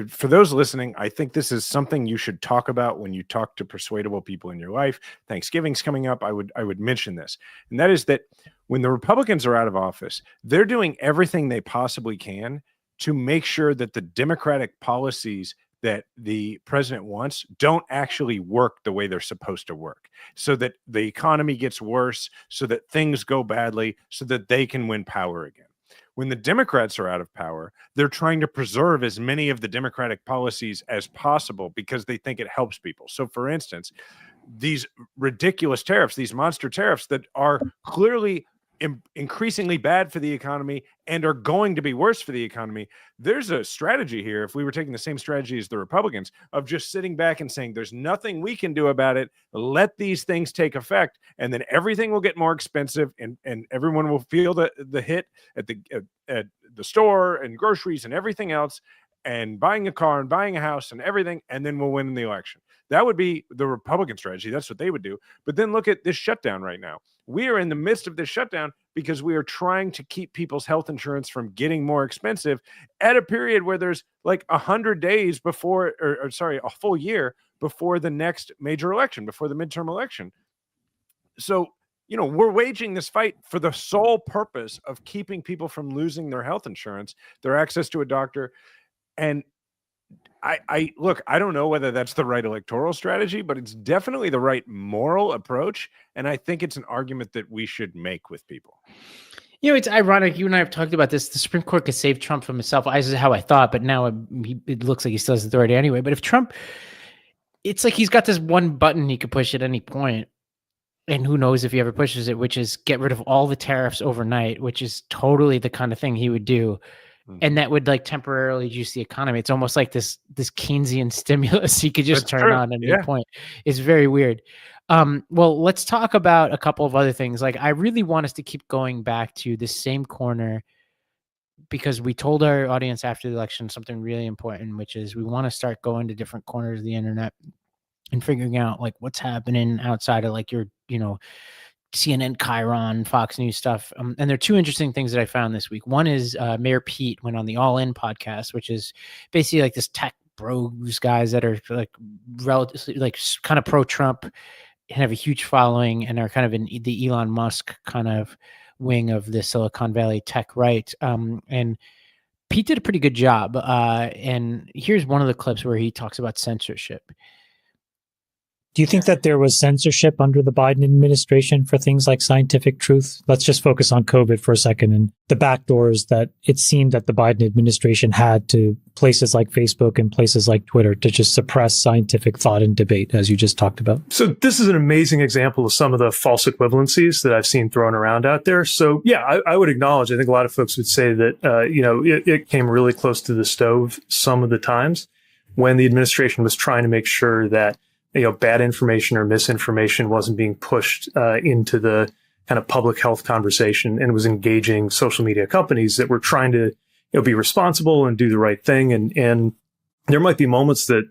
for those listening, I think this is something you should talk about when you talk to persuadable people in your life. Thanksgiving's coming up. I would mention this. And that is that when the Republicans are out of office, they're doing everything they possibly can to make sure that the Democratic policies that the president wants don't actually work the way they're supposed to work, so that the economy gets worse, so that things go badly, so that they can win power again. When the Democrats are out of power, they're trying to preserve as many of the Democratic policies as possible because they think it helps people. So for instance, these ridiculous tariffs, these monster tariffs that are clearly increasingly bad for the economy and are going to be worse for the economy. There's a strategy here, if we were taking the same strategy as the Republicans, of just sitting back and saying there's nothing we can do about it. Let these things take effect, and then everything will get more expensive, and everyone will feel the hit at the store and groceries and everything else, and buying a car and buying a house and everything, and then we'll win the election. That would be the Republican strategy. That's what they would do. But then look at this shutdown right now. We are in the midst of this shutdown because we are trying to keep people's health insurance from getting more expensive at a period where there's like 100 days before, or a full year before the next major election, before the midterm election. So, we're waging this fight for the sole purpose of keeping people from losing their health insurance, their access to a doctor. And I don't know whether that's the right electoral strategy, but it's definitely the right moral approach. And I think it's an argument that we should make with people. It's ironic. You and I have talked about this. The Supreme Court could save Trump from himself. This is how I thought, but now it looks like he still has authority anyway. But if Trump, it's like he's got this one button he could push at any point, and who knows if he ever pushes it, which is get rid of all the tariffs overnight, which is totally the kind of thing he would do. And that would like temporarily juice the economy. It's almost like this Keynesian stimulus he could just turn on at any point. It's very weird. Well, let's talk about a couple of other things. Like, I really want us to keep going back to this same corner, because we told our audience after the election something really important, which is we want to start going to different corners of the internet and figuring out like what's happening outside of like your, CNN, Chiron, Fox News stuff. And there are two interesting things that I found this week. One is Mayor Pete went on the All In podcast, which is basically like this tech bros guys that are like relatively like kind of pro-Trump and have a huge following and are kind of in the Elon Musk kind of wing of the Silicon Valley tech right. And Pete did a pretty good job. And here's one of the clips where he talks about censorship. Do you think that there was censorship under the Biden administration for things like scientific truth? Let's just focus on COVID for a second and the backdoors that it seemed that the Biden administration had to places like Facebook and places like Twitter to just suppress scientific thought and debate, as you just talked about. So this is an amazing example of some of the false equivalencies that I've seen thrown around out there. So yeah, I would acknowledge, I think a lot of folks would say that, it came really close to the stove some of the times when the administration was trying to make sure that bad information or misinformation wasn't being pushed into the kind of public health conversation, and was engaging social media companies that were trying to be responsible and do the right thing. And there might be moments that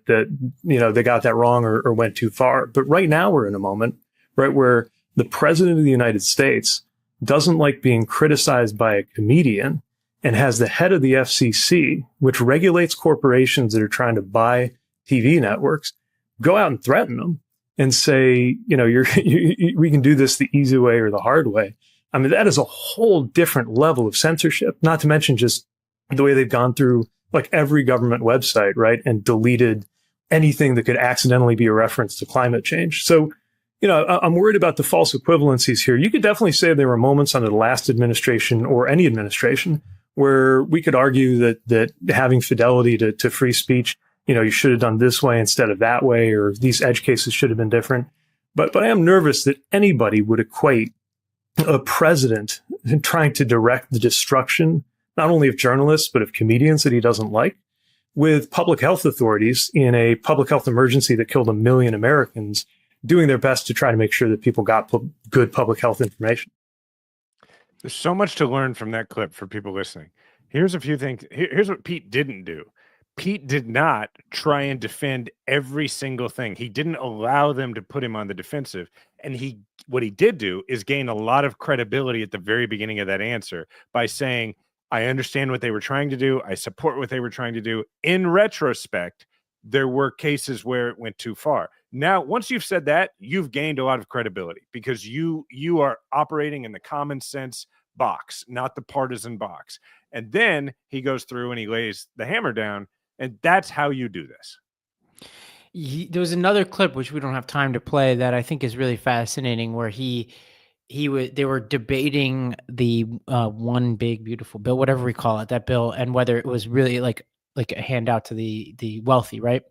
they got that wrong or went too far. But right now we're in a moment, right, where the president of the United States doesn't like being criticized by a comedian and has the head of the FCC, which regulates corporations that are trying to buy TV networks, go out and threaten them and say, we can do this the easy way or the hard way. I mean, that is a whole different level of censorship, not to mention just the way they've gone through like every government website, right, and deleted anything that could accidentally be a reference to climate change. So, I'm worried about the false equivalencies here. You could definitely say there were moments under the last administration or any administration where we could argue that having fidelity to free speech, you should have done this way instead of that way, or these edge cases should have been different. But I am nervous that anybody would equate a president trying to direct the destruction, not only of journalists, but of comedians that he doesn't like, with public health authorities in a public health emergency that killed 1 million Americans doing their best to try to make sure that people got good public health information. There's so much to learn from that clip for people listening. Here's a few things. Here's what Pete didn't do. Pete did not try and defend every single thing. He didn't allow them to put him on the defensive. And what he did do is gain a lot of credibility at the very beginning of that answer by saying, I understand what they were trying to do. I support what they were trying to do. In retrospect, there were cases where it went too far. Now, once you've said that, you've gained a lot of credibility because you are operating in the common sense box, not the partisan box. And then he goes through and he lays the hammer down, and that's how you do this. There was another clip, which we don't have time to play, that I think is really fascinating, where they were debating the one big beautiful bill, whatever we call it, that bill, and whether it was really like a handout to the wealthy, right?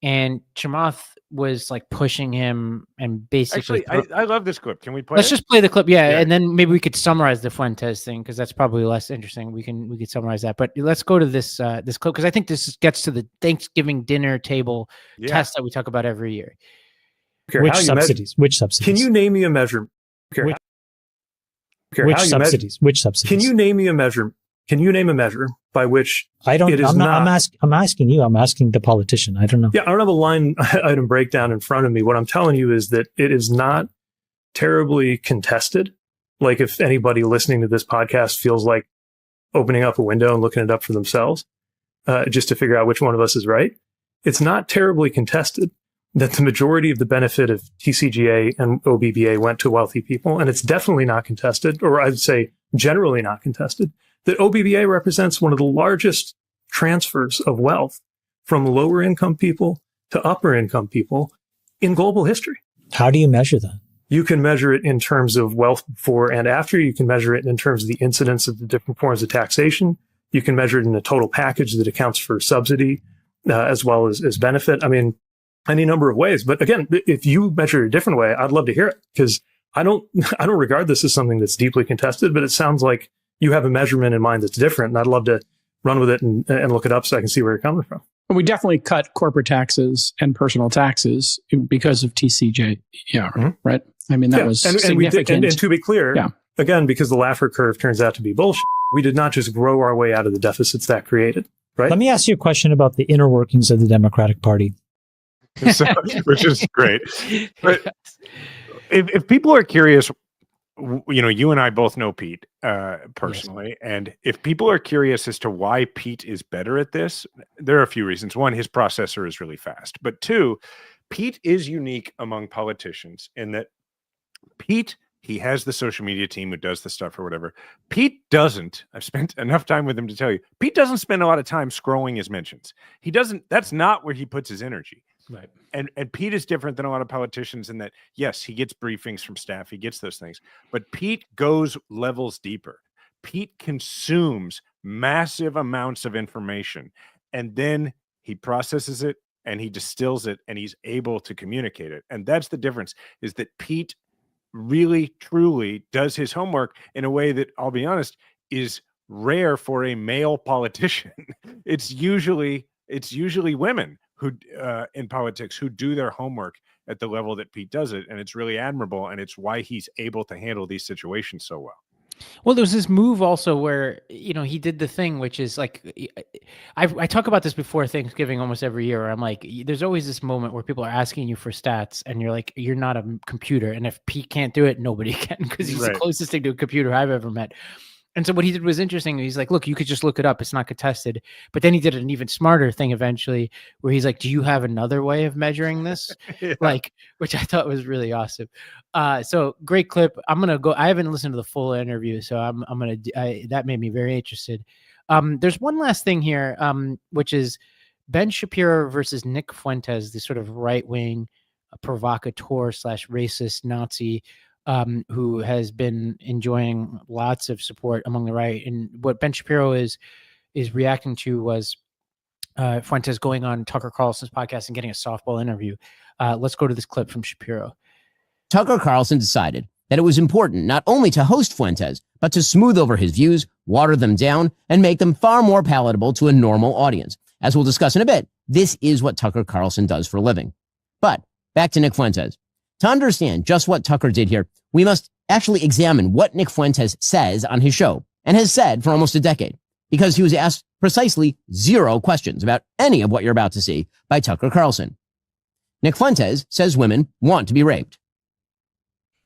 And Chamath was like pushing him and basically. Actually, I love this clip. Can we play? Let's just play the clip, yeah, and then maybe we could summarize the Fuentes thing because that's probably less interesting. We could summarize that, but let's go to this this clip because I think this gets to the Thanksgiving dinner table test that we talk about every year. Which subsidies? Which subsidies? Can you name me a measure? Which subsidies? Which subsidies? Can you name me a measure? Can you name a measure by which I don't? I'm asking you. I'm asking the politician. I don't know. Yeah, I don't have a line item breakdown in front of me. What I'm telling you is that it is not terribly contested. Like if anybody listening to this podcast feels like opening up a window and looking it up for themselves, just to figure out which one of us is right, it's not terribly contested that the majority of the benefit of TCJA and OBBA went to wealthy people, and it's definitely not contested, or I'd say generally not contested, that OBBA represents one of the largest transfers of wealth from lower income people to upper income people in global history. How do you measure that? You can measure it in terms of wealth before and after. You can measure it in terms of the incidence of the different forms of taxation. You can measure it in a total package that accounts for subsidy as well as benefit. I mean, any number of ways. But again, if you measure it a different way, I'd love to hear it because I don't regard this as something that's deeply contested, but it sounds like you have a measurement in mind that's different. And I'd love to run with it and look it up so I can see where you're coming from. We definitely cut corporate taxes and personal taxes because of TCJ. Yeah, right. I mean, that was significant. And to be clear, again, because the Laffer curve turns out to be bullshit, we did not just grow our way out of the deficits that created. Right. Let me ask you a question about the inner workings of the Democratic Party. Which is great. But if people are curious, you and I both know Pete personally. Yes. And if people are curious as to why Pete is better at this, there are a few reasons. One, his processor is really fast. But two, Pete is unique among politicians in that he has the social media team who does the stuff or whatever. Pete doesn't. I've spent enough time with him to tell you, Pete doesn't spend a lot of time scrolling his mentions. He doesn't. That's not where he puts his energy. Right. And Pete is different than a lot of politicians in that, yes, he gets briefings from staff. He gets those things. But Pete goes levels deeper. Pete consumes massive amounts of information, and then he processes it and he distills it and he's able to communicate it. And that's the difference, is that Pete really, truly does his homework in a way that, I'll be honest, is rare for a male politician. It's usually women who in politics who do their homework at the level that Pete does it. And it's really admirable. And it's why he's able to handle these situations so well. Well, there was this move also where, he did the thing, which is like, I talk about this before Thanksgiving almost every year, where I'm like, there's always this moment where people are asking you for stats and you're like, you're not a computer. And if Pete can't do it, nobody can, because he's the closest thing to a computer I've ever met. And so what he did was interesting. He's like, look, you could just look it up. It's not contested. But then he did an even smarter thing eventually where he's like, do you have another way of measuring this? Yeah. Like, which I thought was really awesome. So great clip. I'm going to go. I haven't listened to the full interview, so I'm going to, that made me very interested. There's one last thing here, which is Ben Shapiro versus Nick Fuentes, the sort of right-wing provocateur / racist Nazi who has been enjoying lots of support among the right. And what Ben Shapiro is reacting to was Fuentes going on Tucker Carlson's podcast and getting a softball interview. Let's go to this clip from Shapiro. Tucker Carlson decided that it was important not only to host Fuentes, but to smooth over his views, water them down, and make them far more palatable to a normal audience. As we'll discuss in a bit, this is what Tucker Carlson does for a living. But back to Nick Fuentes. To understand just what Tucker did here, we must actually examine what Nick Fuentes says on his show and has said for almost a decade, because he was asked precisely 0 questions about any of what you're about to see by Tucker Carlson. Nick Fuentes says women want to be raped.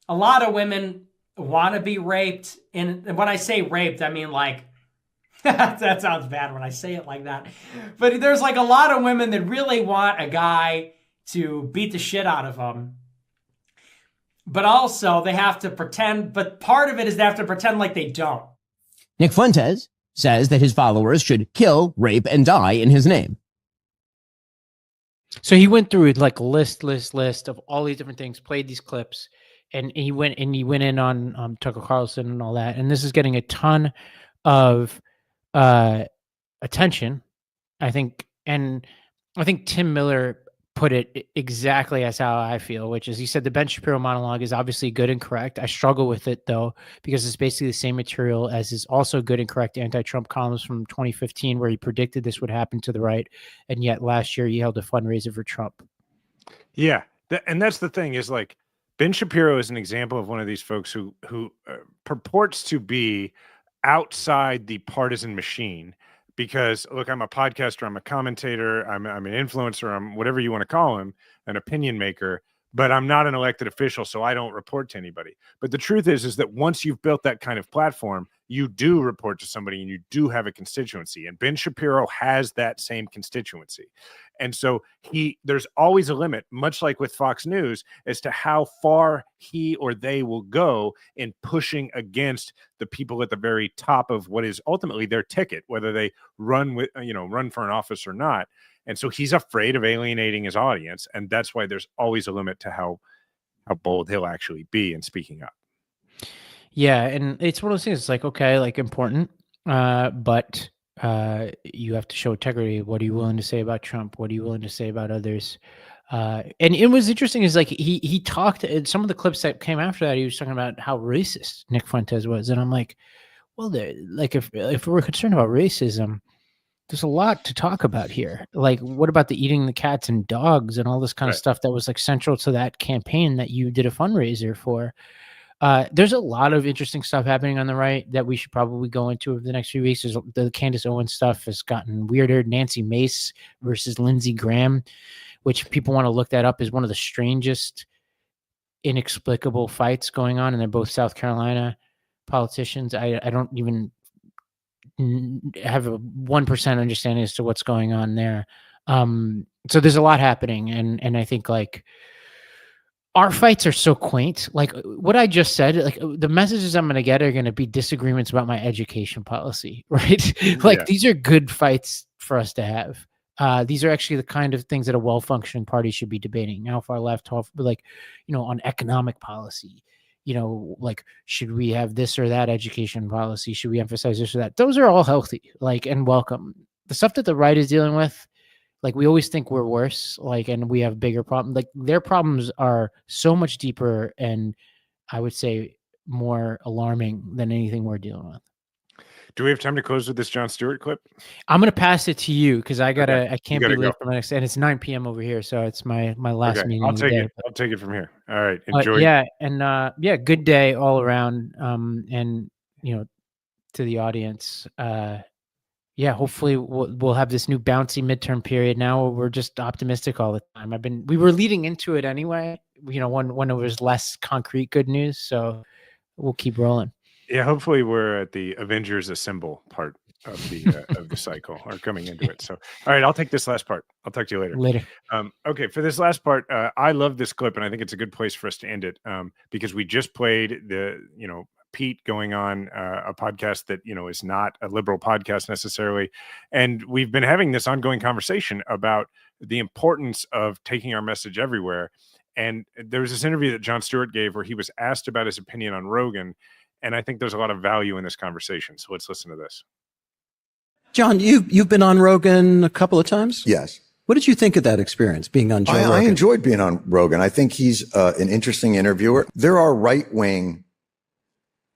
A lot of women want to be raped. And when I say raped, I mean like, that sounds bad when I say it like that. But there's like a lot of women that really want a guy to beat the shit out of them. But also they have to pretend, but part of it is they have to pretend like they don't. Nick Fuentes says that his followers should kill, rape, and die in his name. So he went through like list of all these different things, played these clips, and he went in on Tucker Carlson and all that. And this is getting a ton of attention, I think. And I think Tim Miller put it exactly as how I feel, which is he said the Ben Shapiro monologue is obviously good and correct. I struggle with it though, because it's basically the same material as his also good and correct anti-Trump columns from 2015, where he predicted this would happen to the right. And yet last year he held a fundraiser for Trump. Yeah. And that's the thing is like Ben Shapiro is an example of one of these folks who purports to be outside the partisan machine. Because look, I'm a podcaster, I'm a commentator, I'm an influencer, I'm whatever you want to call him, an opinion maker, but I'm not an elected official, so I don't report to anybody. But the truth is that once you've built that kind of platform, you do report to somebody and you do have a constituency. And Ben Shapiro has that same constituency. And so there's always a limit, much like with Fox News, as to how far he or they will go in pushing against the people at the very top of what is ultimately their ticket, whether they run for an office or not. And so he's afraid of alienating his audience. And that's why there's always a limit to how bold he'll actually be in speaking up. Yeah. And it's one of those things, it's like, okay, like important, but you have to show integrity. What are you willing to say about Trump? What are you willing to say about others? And it was interesting is like he talked in some of the clips that came after that, he was talking about how racist Nick Fuentes was. And I'm like, well, like if we're concerned about racism, there's a lot to talk about here. Like, what about the eating the cats and dogs and all this kind of stuff that was like central to that campaign that you did a fundraiser for? There's a lot of interesting stuff happening on the right that we should probably go into over the next few weeks. The Candace Owens stuff has gotten weirder. Nancy Mace versus Lindsey Graham, which people want to look that up, is one of the strangest, inexplicable fights going on. And they're both South Carolina politicians. I don't even have a 1% understanding as to what's going on there. So there's a lot happening. And I think like, our fights are so quaint. Like what I just said, like the messages I'm going to get are going to be disagreements about my education policy, right? Like these are good fights for us to have. These are actually the kind of things that a well-functioning party should be debating. How far left, like, on economic policy, like, should we have this or that education policy? Should we emphasize this or that? Those are all healthy, like, and welcome. The stuff that the right is dealing with, like, we always think we're worse, like, and we have bigger problems. Like, their problems are so much deeper and I would say more alarming than anything we're dealing with. Do we have time to close with this Jon Stewart clip? I'm going to pass it to you because I can't be late for my next, and it's 9 p.m. over here. So it's my last meeting. I'll take it from here. All right. Enjoy. Good day all around. And to the audience, hopefully we'll have this new bouncy midterm period. Now we're just optimistic all the time. We were leading into it anyway, when it was less concrete good news. So we'll keep rolling. Yeah, hopefully we're at the Avengers Assemble part of the cycle, or coming into it. So, all right, I'll take this last part. I'll talk to you later. Later. Okay, for this last part, I love this clip, and I think it's a good place for us to end it, because we just played Pete going on a podcast that is not a liberal podcast necessarily, and we've been having this ongoing conversation about the importance of taking our message everywhere. And there was this interview that Jon Stewart gave where he was asked about his opinion on Rogan, and I think there's a lot of value in this conversation. So let's listen to this. John, you've been on Rogan a couple of times? Yes. What did you think of that experience, being on Joe Rogan? I enjoyed being on Rogan. I think he's an interesting interviewer. There are right-wing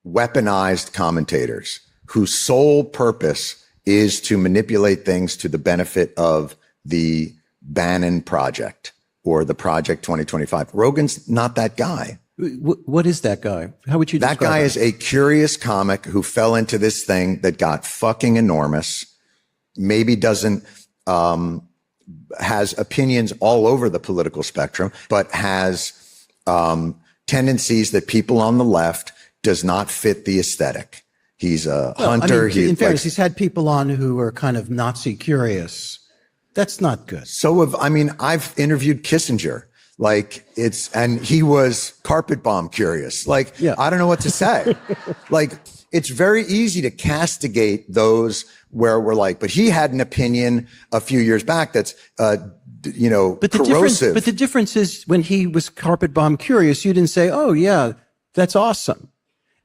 weaponized commentators whose sole purpose is to manipulate things to the benefit of the Bannon Project or the Project 2025. Rogan's not that guy. What is that guy? How would you describe that guy? him? Is a curious comic who fell into this thing that got fucking enormous, maybe doesn't, has opinions all over the political spectrum, but has tendencies that people on the left does not fit the aesthetic. He's a hunter. In fairness, he's had people on who are kind of Nazi curious. That's not good. I've interviewed Kissinger. And he was carpet bomb curious. I don't know what to say. It's very easy to castigate those where we're but he had an opinion a few years back that's, corrosive. But the difference is when he was carpet bomb curious, you didn't say, oh yeah, that's awesome.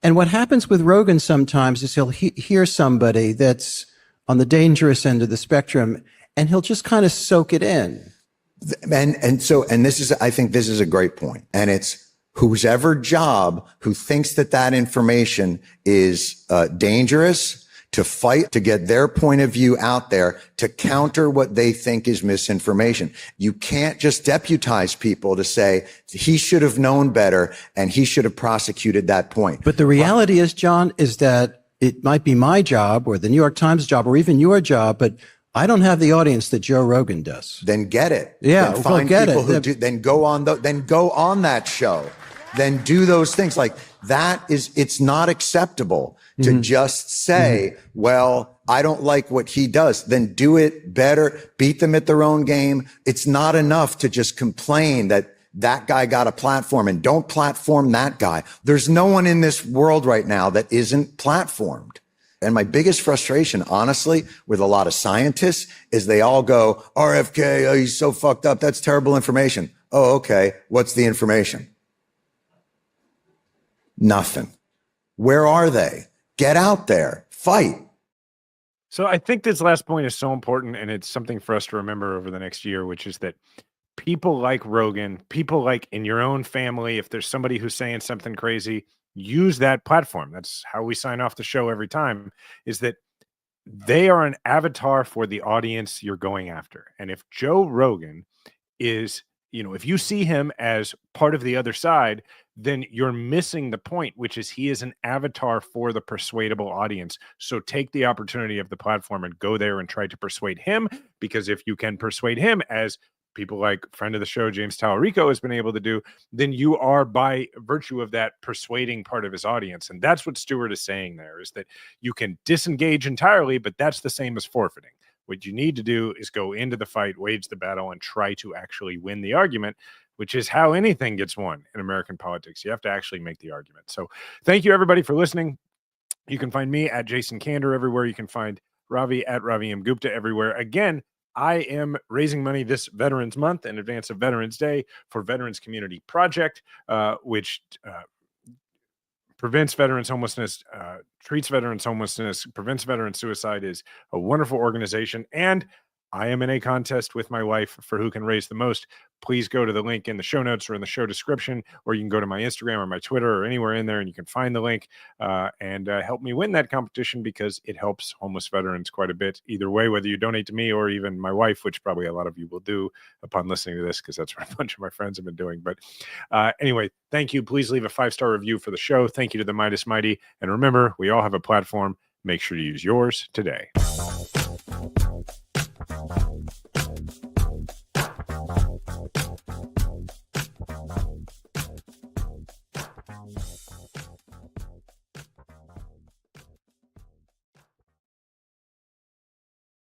And what happens with Rogan sometimes is he'll hear somebody that's on the dangerous end of the spectrum and he'll just kind of soak it in. I think this is a great point. And it's whoever job who thinks that information is dangerous to fight to get their point of view out there to counter what they think is misinformation. You can't just deputize people to say he should have known better and he should have prosecuted that point. But the reality is, John, is that it might be my job or the New York Times job or even your job, but I don't have the audience that Joe Rogan does. Then get it. Yeah, then find people who do. Then go on that show. Then do those things. It's not acceptable to just say, well, I don't like what he does. Then do it better. Beat them at their own game. It's not enough to just complain that guy got a platform and don't platform that guy. There's no one in this world right now that isn't platformed. And my biggest frustration, honestly, with a lot of scientists is they all go, RFK, he's so fucked up. That's terrible information. Oh, okay. What's the information? Nothing. Where are they? Get out there. Fight. So I think this last point is so important, and it's something for us to remember over the next year, which is that people like Rogan, people like in your own family, if there's somebody who's saying something crazy, use that platform. That's how we sign off the show every time, is that they are an avatar for the audience you're going after. And if Joe Rogan is, if you see him as part of the other side, then you're missing the point, which is he is an avatar for the persuadable audience. So take the opportunity of the platform and go there and try to persuade him, because if you can persuade him, as people like friend of the show, James Tallarico, has been able to do, then you are, by virtue of that, persuading part of his audience. And that's what Stewart is saying there, is that you can disengage entirely, but that's the same as forfeiting. What you need to do is go into the fight, wage the battle, and try to actually win the argument, which is how anything gets won in American politics. You have to actually make the argument. So thank you, everybody, for listening. You can find me at Jason Kander everywhere. You can find Ravi at Ravi M. Gupta everywhere. Again, I am raising money this Veterans Month in advance of Veterans Day for Veterans Community Project, which prevents veterans homelessness, treats veterans homelessness, prevents veteran suicide, is a wonderful organization. And I am in a contest with my wife for who can raise the most. Please go to the link in the show notes or in the show description, or you can go to my Instagram or my Twitter or anywhere in there and you can find the link and help me win that competition, because it helps homeless veterans quite a bit. Either way, whether you donate to me or even my wife, which probably a lot of you will do upon listening to this, because that's what a bunch of my friends have been doing. But anyway, thank you. Please leave a 5-star review for the show. Thank you to the Midas Mighty. And remember, we all have a platform. Make sure to use yours today.